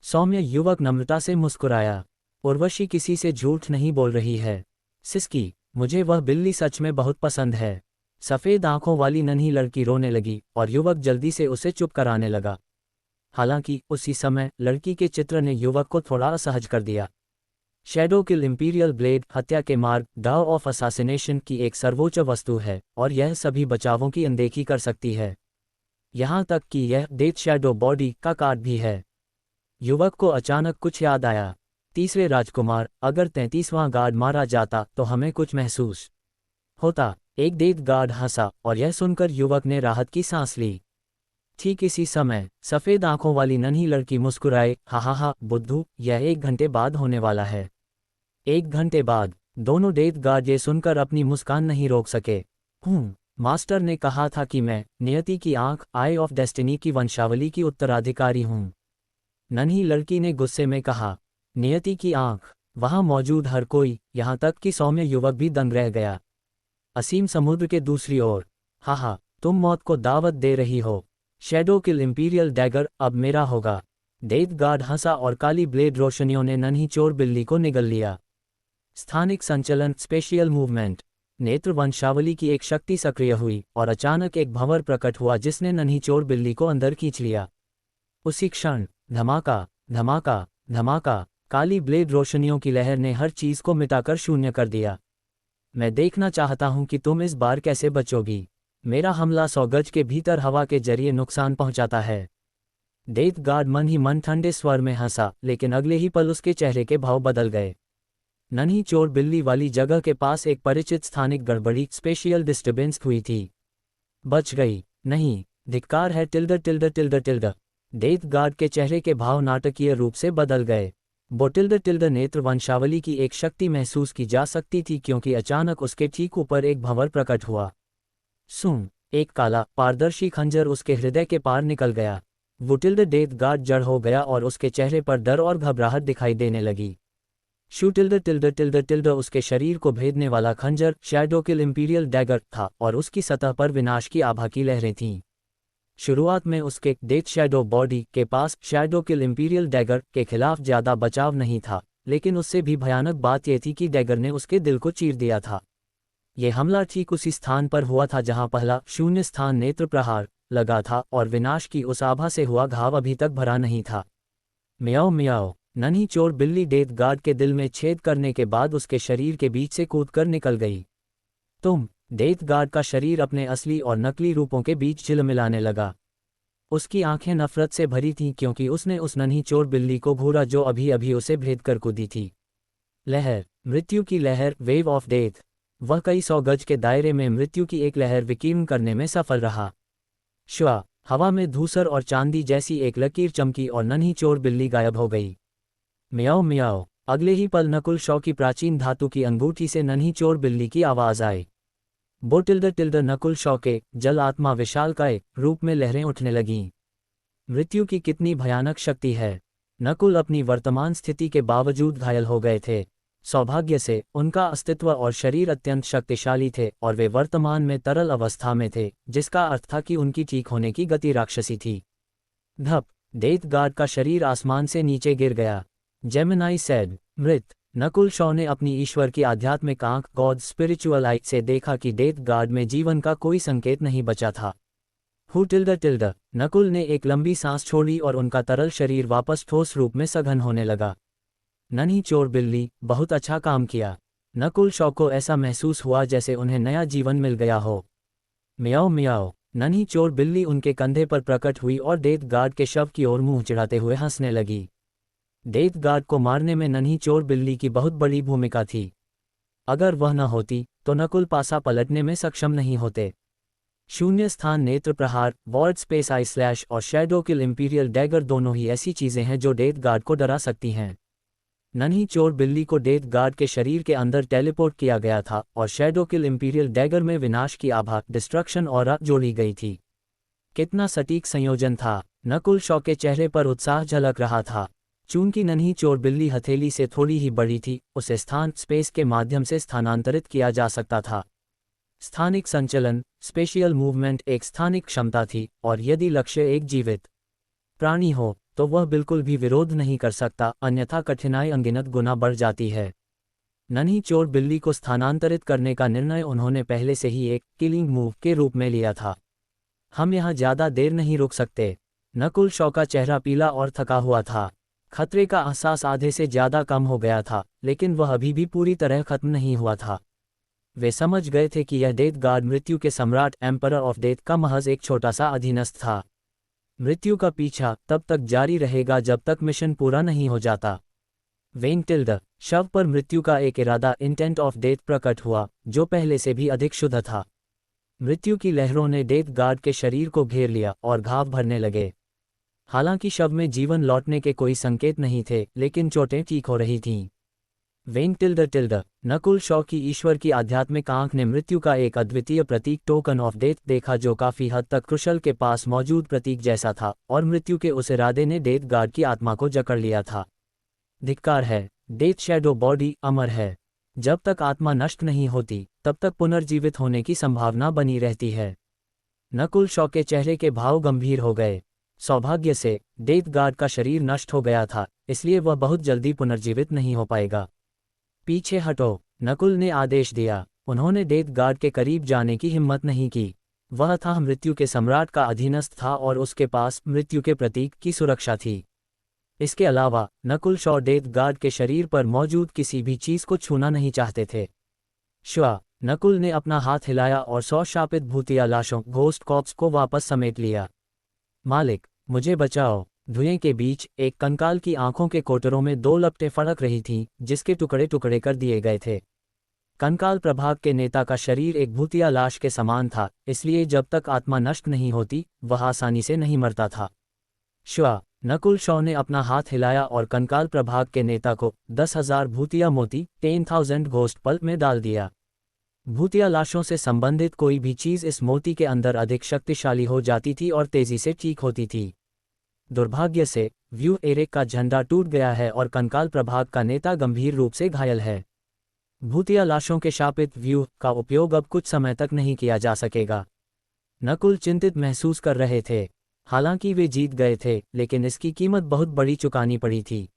सौम्य युवक नम्रता से मुस्कुराया। उर्वशी किसी से झूठ नहीं बोल रही है। सिस्की, मुझे वह बिल्ली सच में बहुत पसंद है। सफ़ेद आंखों वाली नन्ही लड़की रोने लगी और युवक जल्दी से उसे चुप कराने लगा। हालांकि उसी समय लड़की के चित्र ने युवक को थोड़ा असहज कर दिया। शैडो किल इम्पीरियल ब्लेड हत्या के मार्ग डाउ ऑफ असासिनेशन की एक सर्वोच्च वस्तु है और यह सभी बचावों की अनदेखी कर सकती है, यहाँ तक कि यह डेथ शैडो बॉडी का कार्ड भी है। युवक को अचानक कुछ याद आया। तीसरे राजकुमार, अगर 33वां गार्ड मारा जाता तो हमें कुछ महसूस होता। एक डेथ गार्ड हंसा और यह सुनकर युवक ने राहत की सांस ली। ठीक इसी समय सफ़ेद आंखों वाली नन्ही लड़की मुस्कुराए, हा बुद्धू, यह 1 घंटे बाद होने वाला है। 1 घंटे बाद। दोनों डेथ गार्ड ये सुनकर अपनी मुस्कान नहीं रोक सके। मास्टर ने कहा था कि मैं नियति की आंख, आई ऑफ डेस्टिनी की वंशावली की उत्तराधिकारी हूँ। नन्ही लड़की ने गुस्से में कहा, नियति की आंख? वहां मौजूद हर कोई, यहाँ तक कि सौम्य युवक भी दंग रह गया। असीम समुद्र के दूसरी ओर। हा, तुम मौत को दावत दे रही हो। शैडो किल इम्पीरियल डैगर अब मेरा होगा। डेथ गार्ड हंसा और काली ब्लेड रोशनियों ने नन्ही चोर बिल्ली को निगल लिया। स्थानिक संचलन, स्पेशियल मूवमेंट। नेत्र वंशावली की एक शक्ति सक्रिय हुई और अचानक एक भंवर प्रकट हुआ जिसने नन्ही चोर बिल्ली को अंदर खींच लिया। उसी क्षण धमाका धमाका धमाका, काली ब्लेड रोशनियों की लहर ने हर चीज को मिटाकर शून्य कर दिया। मैं देखना चाहता हूं कि तुम इस बार कैसे बचोगी। मेरा हमला 100 गज के भीतर हवा के जरिए नुकसान पहुंचाता है। डेथ गार्ड मन ही मन ठंडे स्वर में हंसा, लेकिन अगले ही पल उसके चेहरे के भाव बदल गए। नन्ही चोर बिल्ली वाली जगह के पास एक परिचित स्थानिक गड़बड़ी, स्पेशियल डिस्टर्बेंस हुई थी। बच गई? नहीं, धिक्कार है टिल्ड। डेथ गार्ड के चेहरे के भाव नाटकीय रूप से बदल गए। टिल्ड नेत्र वंशावली की एक शक्ति महसूस की जा सकती थी क्योंकि अचानक उसके ठीक ऊपर एक भंवर प्रकट हुआ। एक काला पारदर्शी खंजर उसके हृदय के पार निकल गया। टिल्ड डेथ गार्ड जड़ हो गया और उसके चेहरे पर डर और घबराहट दिखाई देने लगी। टिल्ड उसके शरीर को भेदने वाला खंजर शैडो किल इम्पीरियल डैगर था और उसकी सतह पर विनाश की आभा की लहरें थीं। शुरुआत में उसके डेथ शैडो बॉडी के पास शैडो किल इम्पीरियल डैगर के खिलाफ ज्यादा बचाव नहीं था, लेकिन उससे भी भयानक बात यह थी कि डैगर ने उसके दिल को चीर दिया था। यह हमला ठीक उसी स्थान पर हुआ था जहां पहला शून्य स्थान नेत्र प्रहार लगा था और विनाश की उस आभा से हुआ घाव अभी तक भरा नहीं था। म्याओ म्याओ, नन्ही चोर बिल्ली डेथ गार्ड के दिल में छेद करने के बाद उसके शरीर के बीच से कूदकर निकल गई। डेथ गार्ड का शरीर अपने असली और नकली रूपों के बीच झिलमिलाने लगा। उसकी आंखें नफरत से भरी थीं क्योंकि उसने उस नन्ही चोर बिल्ली को घूरा जो अभी अभी उसे भेद कर कूदी थी। लहर, मृत्यु की लहर, वेव ऑफ डेथ। वह कई 100 गज के दायरे में मृत्यु की एक लहर विकीर्ण करने में सफल रहा। हवा में धूसर और चांदी जैसी एक लकीर चमकी और नन्ही चोर बिल्ली गायब हो गई। म्याओ म्याओ, अगले ही पल नकुल शॉ की प्राचीन धातु की अंगूठी से नन्ही चोर बिल्ली की आवाज आई। टिल्ड नकुल शॉ के जल आत्मा विशालकाय रूप में लहरें उठने लगीं। मृत्यु की कितनी भयानक शक्ति है। नकुल अपनी वर्तमान स्थिति के बावजूद घायल हो गए थे। सौभाग्य से उनका अस्तित्व और शरीर अत्यंत शक्तिशाली थे और वे वर्तमान में तरल अवस्था में थे, जिसका अर्थ था कि उनकी ठीक होने की गति राक्षसी थी। धप, डेथ गार्ड का शरीर आसमान से नीचे गिर गया। जेमिनाई सेड, मृत। नकुल शॉ ने अपनी ईश्वर की आध्यात्मिक आंख गॉड स्पिरिचुअल आई से देखा कि डेथ गार्ड में जीवन का कोई संकेत नहीं बचा था। टिल्ड। नकुल ने एक लंबी सांस छोड़ी और उनका तरल शरीर वापस ठोस रूप में सघन होने लगा। नन्ही चोर बिल्ली, बहुत अच्छा काम किया। नकुल शॉ को ऐसा महसूस हुआ जैसे उन्हें नया जीवन मिल गया हो। म्याओ म्याओ, नन्ही चोर बिल्ली उनके कंधे पर प्रकट हुई और डेथ गार्ड के शव की ओर मुंह चिढ़ाते हुए हंसने लगी। डेथ गार्ड को मारने में नन्ही चोर बिल्ली की बहुत बड़ी भूमिका थी। अगर वह न होती तो नकुल पासा पलटने में सक्षम नहीं होते। शून्य स्थान नेत्र प्रहार, वॉर्ड स्पेस आई स्लैश और शैडो किल इम्पीरियल डैगर दोनों ही ऐसी चीजें हैं जो डेथ गार्ड को डरा सकती हैं। नन्ही चोर बिल्ली को डेथ गार्ड के शरीर के अंदर टेलीपोर्ट किया गया था और शैडो किल इम्पीरियल डैगर में विनाश की आभा, डिस्ट्रक्शन ऑरा जोड़ी गई थी। कितना सटीक संयोजन था। नकुल शॉ के चेहरे पर उत्साह झलक रहा था। चूंकि नन्ही चोर बिल्ली हथेली से थोड़ी ही बड़ी थी, उसे स्थान स्पेस के माध्यम से स्थानांतरित किया जा सकता था। स्थानिक संचलन, स्पेशियल मूवमेंट एक स्थानिक क्षमता थी और यदि लक्ष्य एक जीवित प्राणी हो तो वह बिल्कुल भी विरोध नहीं कर सकता, अन्यथा कठिनाई अनगिनत गुना बढ़ जाती है। नन्ही चोर बिल्ली को स्थानांतरित करने का निर्णय उन्होंने पहले से ही एक किलिंग मूव के रूप में लिया था। हम यहाँ ज़्यादा देर नहीं रुक सकते। नकुल शॉ का चेहरा पीला और थका हुआ था। खतरे का एहसास आधे से ज़्यादा कम हो गया था, लेकिन वह अभी भी पूरी तरह खत्म नहीं हुआ था। वे समझ गए थे कि यह डेथ गार्ड मृत्यु के सम्राट एम्परर ऑफ डेथ का महज एक छोटा सा अधीनस्थ था। मृत्यु का पीछा तब तक जारी रहेगा जब तक मिशन पूरा नहीं हो जाता। वेंटिल्ड शव पर मृत्यु का एक इरादा इंटेंट ऑफ डेथ प्रकट हुआ, जो पहले से भी अधिक शुद्ध था। मृत्यु की लहरों ने डेथ गार्ड के शरीर को घेर लिया और घाव भरने लगे। हालांकि शव में जीवन लौटने के कोई संकेत नहीं थे, लेकिन चोटें ठीक हो रही थीं। वेंटिल्ड नकुल शॉ की ईश्वर की आध्यात्मिक आंख ने मृत्यु का एक अद्वितीय प्रतीक टोकन ऑफ डेथ देखा, जो काफी हद तक क्रुशल के पास मौजूद प्रतीक जैसा था, और मृत्यु के उस इरादे ने डेथ गार्ड की आत्मा को जकड़ लिया था। धिक्कार है, डेथ शैडो बॉडी अमर है। जब तक आत्मा नष्ट नहीं होती, तब तक पुनर्जीवित होने की संभावना बनी रहती है। नकुल शॉ के चेहरे के भाव गंभीर हो गए। सौभाग्य से डेथ गार्ड का शरीर नष्ट हो गया था, इसलिए वह बहुत जल्दी पुनर्जीवित नहीं हो पाएगा। पीछे हटो, नकुल ने आदेश दिया। उन्होंने डेथ गार्ड के करीब जाने की हिम्मत नहीं की। वह था मृत्यु के सम्राट का अधीनस्थ था और उसके पास मृत्यु के प्रतीक की सुरक्षा थी। इसके अलावा नकुल शॉ डेथ गार्ड के शरीर पर मौजूद किसी भी चीज को छूना नहीं चाहते थे। श्वा नकुल ने अपना हाथ हिलाया और 100 शापित भूतिया लाशों घोस्ट कॉप्स को वापस समेट लिया। मालिक, मुझे बचाओ। धुएं के बीच एक कंकाल की आंखों के कोटरों में 2 लपटें फड़क रही थीं, जिसके टुकड़े टुकड़े कर दिए गए थे। कंकाल प्रभाग के नेता का शरीर एक भूतिया लाश के समान था, इसलिए जब तक आत्मा नष्ट नहीं होती, वह आसानी से नहीं मरता था। श्वा नकुल शॉ ने अपना हाथ हिलाया और कंकाल प्रभाग के नेता को 10,000 भूतिया मोती 10,000 घोस्ट पल्प में डाल दिया। भूतिया लाशों से संबंधित कोई भी चीज इस मोती के अंदर अधिक शक्तिशाली हो जाती थी और तेजी से ठीक होती थी। दुर्भाग्य से व्यू एरिक का झंडा टूट गया है और कंकाल प्रभाग का नेता गंभीर रूप से घायल है। भूतिया लाशों के शापित व्यू का उपयोग अब कुछ समय तक नहीं किया जा सकेगा। नकुल चिंतित महसूस कर रहे थे। हालांकि वे जीत गए थे, लेकिन इसकी कीमत बहुत बड़ी चुकानी पड़ी थी।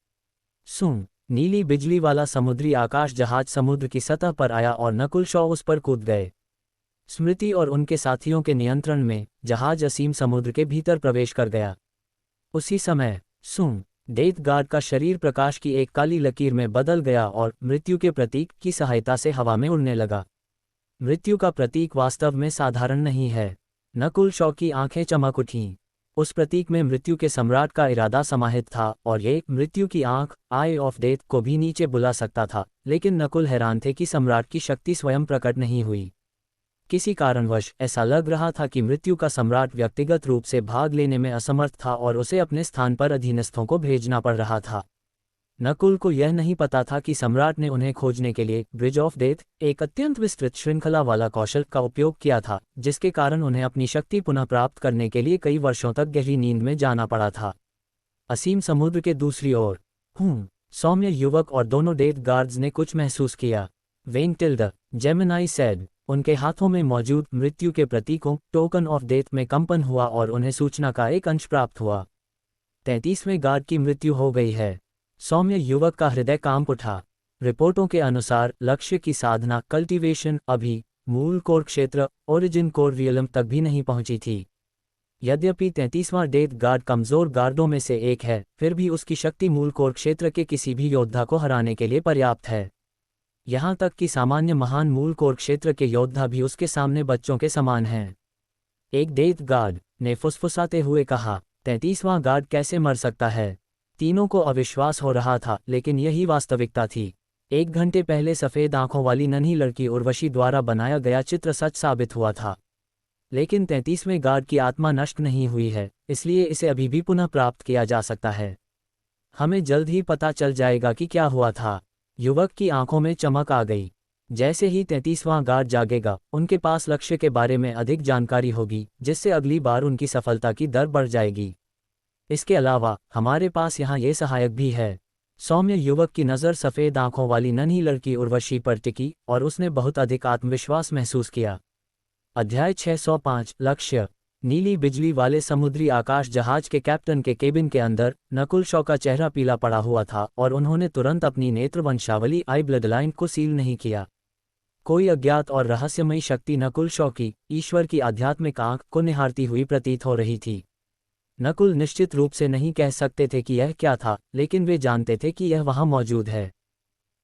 सुन नीली बिजली वाला समुद्री आकाश जहाज समुद्र की सतह पर आया और नकुल शॉ उस पर कूद गए। स्मृति और उनके साथियों के नियंत्रण में जहाज असीम समुद्र के भीतर प्रवेश कर गया। उसी समय डेथ गार्ड का शरीर प्रकाश की एक काली लकीर में बदल गया और मृत्यु के प्रतीक की सहायता से हवा में उड़ने लगा। मृत्यु का प्रतीक वास्तव में साधारण नहीं है। नकुल शॉ की आंखें चमक उठीं। उस प्रतीक में मृत्यु के सम्राट का इरादा समाहित था और ये मृत्यु की आंख आई ऑफ डेथ को भी नीचे बुला सकता था, लेकिन नकुल हैरान थे कि सम्राट की शक्ति स्वयं प्रकट नहीं हुई। किसी कारणवश ऐसा लग रहा था कि मृत्यु का सम्राट व्यक्तिगत रूप से भाग लेने में असमर्थ था और उसे अपने स्थान पर अधीनस्थों को भेजना पड़ रहा था। नकुल को यह नहीं पता था कि सम्राट ने उन्हें खोजने के लिए ब्रिज ऑफ डेथ, एक अत्यंत विस्तृत श्रृंखला वाला कौशल का उपयोग किया था, जिसके कारण उन्हें अपनी शक्ति पुनः प्राप्त करने के लिए कई वर्षों तक गहरी नींद में जाना पड़ा था। असीम समुद्र के दूसरी ओर सौम्य युवक और दोनों डेथ गार्ड्स ने कुछ महसूस किया। वेंटिल्ड जेमिनाई सेड। उनके हाथों में मौजूद मृत्यु के प्रतीकों टोकन ऑफ डेथ में कंपन हुआ और उन्हें सूचना का एक अंश प्राप्त हुआ। 33वें गार्ड की मृत्यु हो गई है। सौम्य युवक का हृदय कांप उठा। रिपोर्टों के अनुसार लक्ष्य की साधना कल्टीवेशन अभी मूल कोर क्षेत्र ओरिजिन कोर रियलम तक भी नहीं पहुंची थी। यद्यपि 33वां डेथ गार्ड कमजोर गार्डों में से एक है, फिर भी उसकी शक्ति मूल कोर क्षेत्र के किसी भी योद्धा को हराने के लिए पर्याप्त है। यहाँ तक कि सामान्य महान मूल कोर क्षेत्र के योद्धा भी उसके सामने बच्चों के समान हैं। एक डेथ गार्ड ने फुसफुसाते हुए कहा, 33वां गार्ड कैसे मर सकता है? तीनों को अविश्वास हो रहा था, लेकिन यही वास्तविकता थी। 1 घंटे पहले सफ़ेद आंखों वाली नन्ही लड़की उर्वशी द्वारा बनाया गया चित्र सच साबित हुआ था। लेकिन 33वें गार्ड की आत्मा नष्ट नहीं हुई है, इसलिए इसे अभी भी पुनः प्राप्त किया जा सकता है। हमें जल्द ही पता चल जाएगा कि क्या हुआ था। युवक की आंखों में चमक आ गई। जैसे ही 33वां गार्ड जागेगा, उनके पास लक्ष्य के बारे में अधिक जानकारी होगी, जिससे अगली बार उनकी सफलता की दर बढ़ जाएगी। इसके अलावा हमारे पास यहाँ ये सहायक भी है। सौम्य युवक की नज़र सफ़ेद आंखों वाली नन्ही लड़की उर्वशी पर टिकी और उसने बहुत अधिक आत्मविश्वास महसूस किया। अध्याय 605 लक्ष्य। नीली बिजली वाले समुद्री आकाश जहाज के कैप्टन के केबिन के अंदर नकुल शॉ का चेहरा पीला पड़ा हुआ था और उन्होंने तुरंत अपनी नेत्र वंशावली आई ब्लडलाइन को सील नहीं किया। कोई अज्ञात और रहस्यमयी शक्ति नकुल शॉ की ईश्वर की आध्यात्मिक आंख को निहारती हुई प्रतीत हो रही थी। नकुल निश्चित रूप से नहीं कह सकते थे कि यह क्या था, लेकिन वे जानते थे कि यह वहां मौजूद है।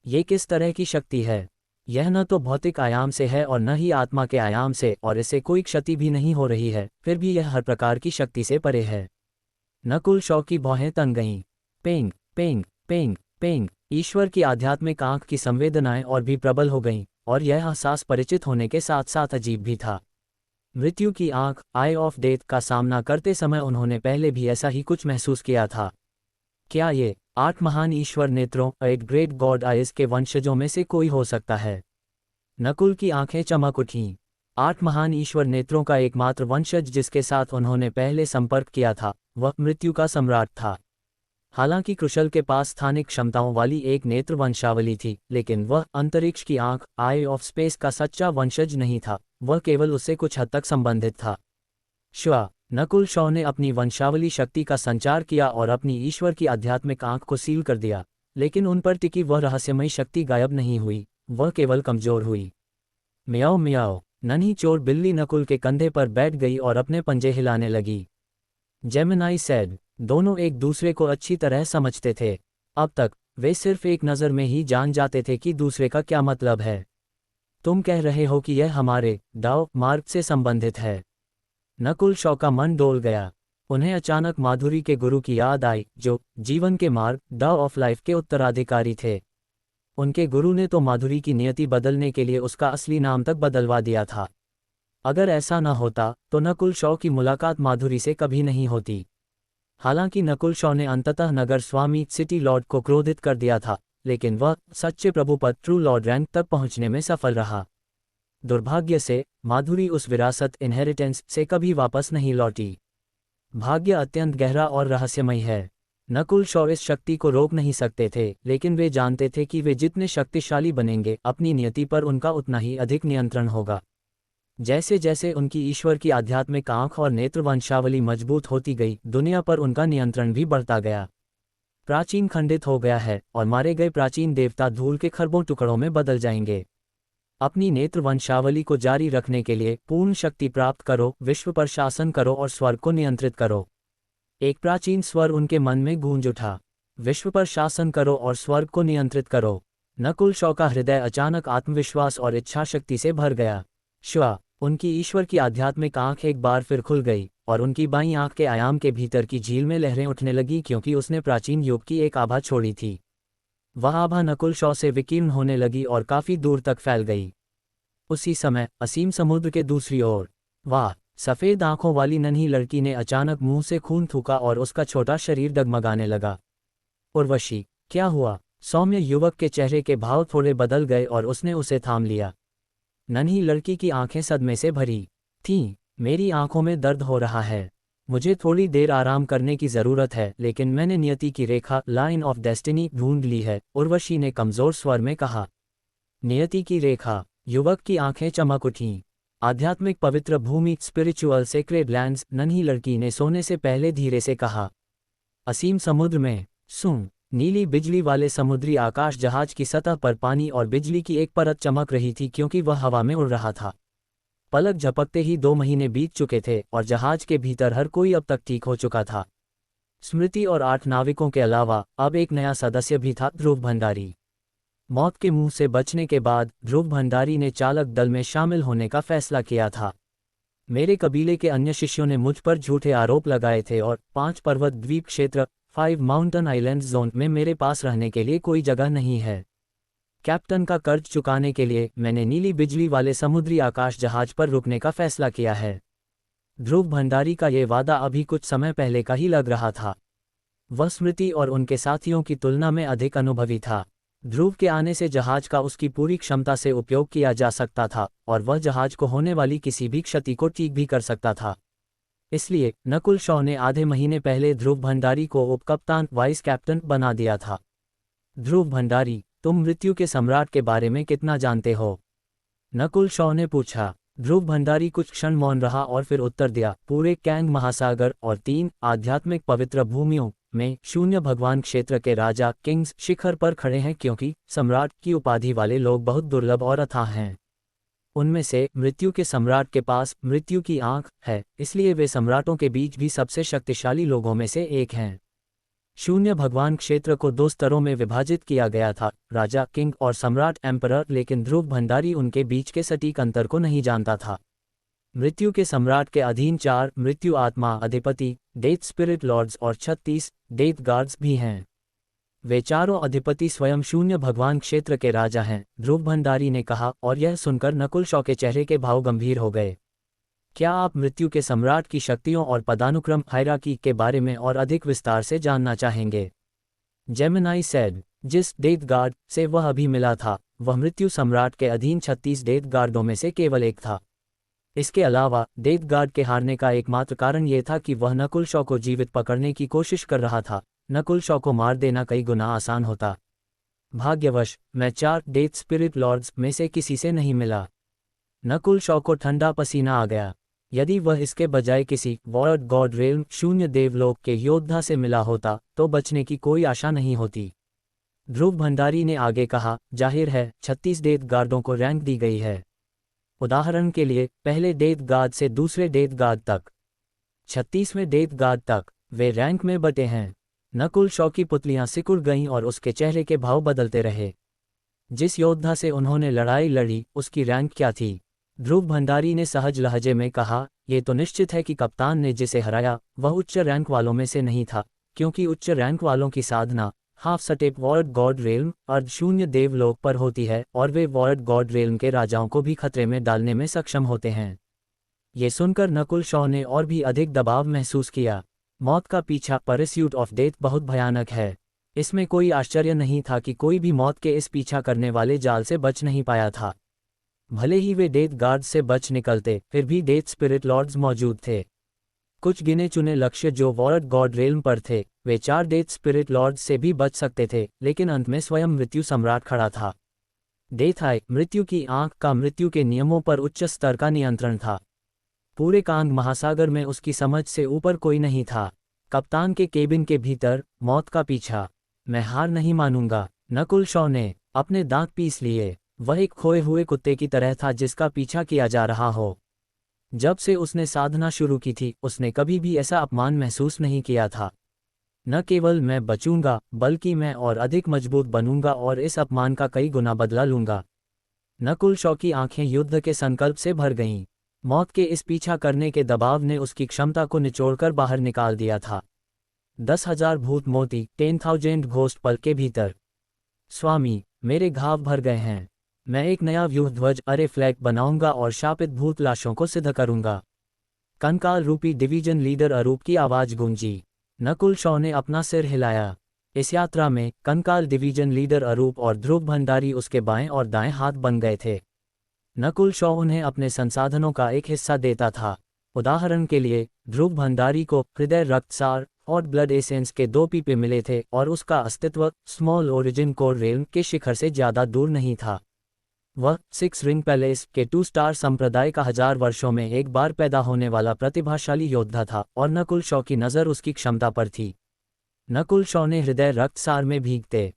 ये किस तरह की शक्ति है? यह न तो भौतिक आयाम से है और न ही आत्मा के आयाम से, और इसे कोई क्षति भी नहीं हो रही है, फिर भी यह हर प्रकार की शक्ति से परे है। नकुल शॉ की भौहें तन गईं। पेंग पेंग पेंग पेंग। ईश्वर की आध्यात्मिक आंख की संवेदनाएं और भी प्रबल हो गईं, और यह एहसास परिचित होने के साथ साथ अजीब भी था। मृत्यु की आंख, आई ऑफ डेथ का सामना करते समय उन्होंने पहले भी ऐसा ही कुछ महसूस किया था। क्या ये 8 महान ईश्वर नेत्रों, एट ग्रेट गॉड आइज के वंशजों में से कोई हो सकता है? नकुल की आंखें चमक उठीं। 8 महान ईश्वर नेत्रों का एकमात्र वंशज जिसके साथ उन्होंने पहले संपर्क किया था, वह मृत्यु का सम्राट था। हालांकि कुशल के पास स्थानिक क्षमताओं वाली एक नेत्र वंशावली थी, लेकिन वह अंतरिक्ष की आंख, आई ऑफ स्पेस का सच्चा वंशज नहीं था, वह केवल उससे कुछ हद तक संबंधित था। श्वा नकुल शॉ ने अपनी वंशावली शक्ति का संचार किया और अपनी ईश्वर की आध्यात्मिक आंख को सील कर दिया, लेकिन उन पर टिकी वह रहस्यमयी शक्ति गायब नहीं हुई, वह केवल कमजोर हुई। म्याओ म्याओ। नन्ही चोर बिल्ली नकुल के कंधे पर बैठ गई और अपने पंजे हिलाने लगी। जेमिनाई सेड, दोनों एक दूसरे को अच्छी तरह समझते थे। अब तक वे सिर्फ एक नज़र में ही जान जाते थे कि दूसरे का क्या मतलब है। तुम कह रहे हो कि यह हमारे डाओ मार्ग से संबंधित है? नकुल शॉ का मन डोल गया। उन्हें अचानक माधुरी के गुरु की याद आई, जो जीवन के मार्ग, डाओ ऑफ लाइफ के उत्तराधिकारी थे। उनके गुरु ने तो माधुरी की नियति बदलने के लिए उसका असली नाम तक बदलवा दिया था। अगर ऐसा न होता तो नकुल शॉ की मुलाकात माधुरी से कभी नहीं होती। हालांकि नकुल शॉ ने अंततः नगर स्वामी सिटी लॉर्ड को क्रोधित कर दिया था, लेकिन वह सच्चे प्रभुपद ट्रू लॉर्ड रैंक तक पहुंचने में सफल रहा। दुर्भाग्य से माधुरी उस विरासत इनहेरिटेंस से कभी वापस नहीं लौटी। भाग्य अत्यंत गहरा और रहस्यमय है। नकुल शॉ इस शक्ति को रोक नहीं सकते थे, लेकिन वे जानते थे कि वे जितने शक्तिशाली बनेंगे, अपनी नियति पर उनका उतना ही अधिक नियंत्रण होगा। जैसे जैसे उनकी ईश्वर की आध्यात्मिक आंख और नेत्र वंशावली मजबूत होती गई, दुनिया पर उनका नियंत्रण भी बढ़ता गया। प्राचीन खंडित हो गया है और मारे गए प्राचीन देवता धूल के खरबों टुकड़ों में बदल जाएंगे। अपनी नेत्र वंशावली को जारी रखने के लिए पूर्ण शक्ति प्राप्त करो, विश्व पर शासन करो और स्वर्ग को नियंत्रित करो। एक प्राचीन स्वर उनके मन में गूंज उठा। विश्व पर शासन करो और स्वर्ग को नियंत्रित करो। नकुल शॉ का हृदय अचानक आत्मविश्वास और इच्छा शक्ति से भर गया। श्वा उनकी ईश्वर की आध्यात्मिक आंख एक बार फिर खुल गई और उनकी बाईं आंख के आयाम के भीतर की झील में लहरें उठने लगी, क्योंकि उसने प्राचीन युग की एक आभा छोड़ी थी। वह आभा नकुल शॉ से विकीर्ण होने लगी और काफी दूर तक फैल गई। उसी समय असीम समुद्र के दूसरी ओर, वाह, सफेद आंखों वाली नन्ही लड़की ने अचानक मुंह से खून थूका और उसका छोटा शरीर डगमगाने लगा। उर्वशी, क्या हुआ? सौम्य युवक के चेहरे के भाव थोड़े बदल गए और उसने उसे थाम लिया। नन्ही लड़की की आंखें सदमे से भरी थीं। मेरी आंखों में दर्द हो रहा है, मुझे थोड़ी देर आराम करने की जरूरत है, लेकिन मैंने नियति की रेखा, लाइन ऑफ डेस्टिनी, ढूंढ ली है, उर्वशी ने कमजोर स्वर में कहा। नियति की रेखा? युवक की आंखें चमक उठीं। आध्यात्मिक पवित्र भूमि, स्पिरिचुअल सेक्रेड लैंड्स, नन्ही लड़की ने सोने से पहले धीरे से कहा। असीम समुद्र में सुन, नीली बिजली वाले समुद्री आकाश जहाज की सतह पर पानी और बिजली की एक परत चमक रही थी, क्योंकि वह हवा में उड़ रहा था। पलक झपकते ही 2 महीने बीत चुके थे और जहाज के भीतर हर कोई अब तक ठीक हो चुका था। स्मृति और 8 नाविकों के अलावा अब एक नया सदस्य भी था, ध्रुव भंडारी। मौत के मुंह से बचने के बाद ध्रुव भंडारी ने चालक दल में शामिल होने का फैसला किया था। मेरे कबीले के अन्य शिष्यों ने मुझ पर झूठे आरोप लगाए थे और 5 पर्वत द्वीप क्षेत्र, 5 माउंटेन आइलैंड्स जोन में मेरे पास रहने के लिए कोई जगह नहीं है। कैप्टन का कर्ज चुकाने के लिए मैंने नीली बिजली वाले समुद्री आकाश जहाज पर रुकने का फैसला किया है। ध्रुव भंडारी का ये वादा अभी कुछ समय पहले का ही लग रहा था। वह स्मृति और उनके साथियों की तुलना में अधिक अनुभवी था। ध्रुव के आने से जहाज का उसकी पूरी क्षमता से उपयोग किया जा सकता था और वह जहाज को होने वाली किसी भी क्षति को ठीक भी कर सकता था। इसलिए नकुल शॉ ने आधे महीने पहले ध्रुव भंडारी को उपकप्तान, वाइस कैप्टन बना दिया था। ध्रुव भंडारी, तुम मृत्यु के सम्राट के बारे में कितना जानते हो? नकुल शॉ ने पूछा। ध्रुव भंडारी कुछ क्षण मौन रहा और फिर उत्तर दिया, पूरे कैंग महासागर और 3 आध्यात्मिक पवित्र भूमियों में शून्य भगवान क्षेत्र के राजा किंग्स शिखर पर खड़े हैं, क्योंकि सम्राट की उपाधि वाले लोग बहुत दुर्लभ और अथाह हैं। उनमें से मृत्यु के सम्राट के पास मृत्यु की आंख है, इसलिए वे सम्राटों के बीच भी सबसे शक्तिशाली लोगों में से एक हैं। शून्य भगवान क्षेत्र को 2 स्तरों में विभाजित किया गया था, राजा किंग और सम्राट एम्परर, लेकिन ध्रुव भंडारी उनके बीच के सटीक अंतर को नहीं जानता था। मृत्यु के सम्राट के अधीन 4 मृत्यु आत्मा अधिपति, डेथ स्पिरिट लॉर्ड्स और 36 डेथ गार्ड्स भी हैं। वे चारों अधिपति स्वयं शून्य भगवान क्षेत्र के राजा हैं, ध्रुव भंडारी ने कहा, और यह सुनकर नकुल शॉ के चेहरे के भाव गंभीर हो गए। क्या आप मृत्यु के सम्राट की शक्तियों और पदानुक्रम हायरार्की के बारे में और अधिक विस्तार से जानना चाहेंगे? जेमिनाई सेड, जिस डेथ गार्ड से वह अभी मिला था, वह मृत्यु सम्राट के अधीन 36 डेथ गार्डों में से केवल एक था। इसके अलावा डेथ गार्ड के हारने का एकमात्र कारण यह था कि वह नकुल शॉ को जीवित पकड़ने की कोशिश कर रहा था। नकुल शॉ को मार देना कई गुना आसान होता। भाग्यवश मैं 4 डेथ स्पिरिट लॉर्ड्स में से किसी से नहीं मिला। नकुल शॉ को ठंडा पसीना आ गया। यदि वह इसके बजाय किसी वॉर्ड गॉड रेल्म शून्य देवलोक के योद्धा से मिला होता तो बचने की कोई आशा नहीं होती। ध्रुव भंडारी ने आगे कहा, जाहिर है 36 डेथ गार्डों को रैंक दी गई है। उदाहरण के लिए, पहले डेथ गार्ड से दूसरे डेथ गार्ड तक, 36वें डेथ गार्ड तक वे रैंक में बटे हैं। नकुल शॉ की पुतलियां सिकुड़ गईं और उसके चेहरे के भाव बदलते रहे। जिस योद्धा से उन्होंने लड़ाई लड़ी उसकी रैंक क्या थी? ध्रुव भंडारी ने सहज लहजे में कहा, ये तो निश्चित है कि कप्तान ने जिसे हराया वह उच्च रैंक वालों में से नहीं था, क्योंकि उच्च रैंक वालों की साधना half step ward god realm अर्ध शून्य देवलोक पर होती है, और वे वॉर्ड गॉड रेल्म के राजाओं को भी खतरे में डालने में सक्षम होते हैं। ये सुनकर नकुल शॉ ने और भी अधिक दबाव महसूस किया। मौत का पीछा, परस्यूट ऑफ डेथ, बहुत भयानक है। इसमें कोई आश्चर्य नहीं था कि कोई भी मौत के इस पीछा करने वाले जाल से बच नहीं पाया था। भले ही वे डेथ गार्ड से बच निकलते, फिर भी डेथ स्पिरिट लॉर्ड्स मौजूद थे। कुछ गिने चुने लक्ष्य जो वॉर्ड गॉड रेल्म पर थे, वे 4 डेथ स्पिरिट लॉर्ड्स से भी बच सकते थे, लेकिन अंत में स्वयं मृत्यु सम्राट खड़ा था। डेथ आई, मृत्यु की आंख का मृत्यु के नियमों पर उच्च स्तर का नियंत्रण था। पूरे कांग महासागर में उसकी समझ से ऊपर कोई नहीं था। कप्तान के केबिन के भीतर मौत का पीछा। मैं हार नहीं मानूंगा। नकुल शॉ ने अपने दांत पीस लिए। वह एक खोए हुए कुत्ते की तरह था जिसका पीछा किया जा रहा हो। जब से उसने साधना शुरू की थी, उसने कभी भी ऐसा अपमान महसूस नहीं किया था। न केवल मैं बचूंगा, बल्कि मैं और अधिक मजबूत बनूंगा और इस अपमान का कई गुना बदला लूंगा। नकुल शॉ की आंखें युद्ध के संकल्प से भर गईं। मौत के इस पीछा करने के दबाव ने उसकी क्षमता को निचोड़कर बाहर निकाल दिया था। 10,000 भूत मोती, 10,000 घोस्ट पल के भीतर। स्वामी, मेरे घाव भर गए हैं। मैं एक नया व्यूह ध्वज अरे फ्लैग बनाऊंगा और शापित भूत लाशों को सिद्ध करूंगा। कंकाल रूपी डिवीजन लीडर अरूप की आवाज गूंजी। नकुल शॉ ने अपना सिर हिलाया। इस यात्रा में कंकाल डिवीजन लीडर अरूप और ध्रुव भंडारी उसके बाएं और दाएं हाथ बन गए थे। नकुल शॉ उन्हें अपने संसाधनों का एक हिस्सा देता था। उदाहरण के लिए, ध्रुव भंडारी को हृदय रक्तसार और ब्लड एसेंस के 2 पीपे मिले थे और उसका अस्तित्व स्मॉल ओरिजिन कोर रेल्म के शिखर से ज्यादा दूर नहीं था। वह 6 रिंग पैलेस के 2 स्टार संप्रदाय का 1000 वर्षों में एक बार पैदा होने वाला प्रतिभाशाली योद्धा था, और नकुल शॉ की नज़र उसकी क्षमता पर थी। नकुल शॉ ने हृदय रक्तसार में भीगते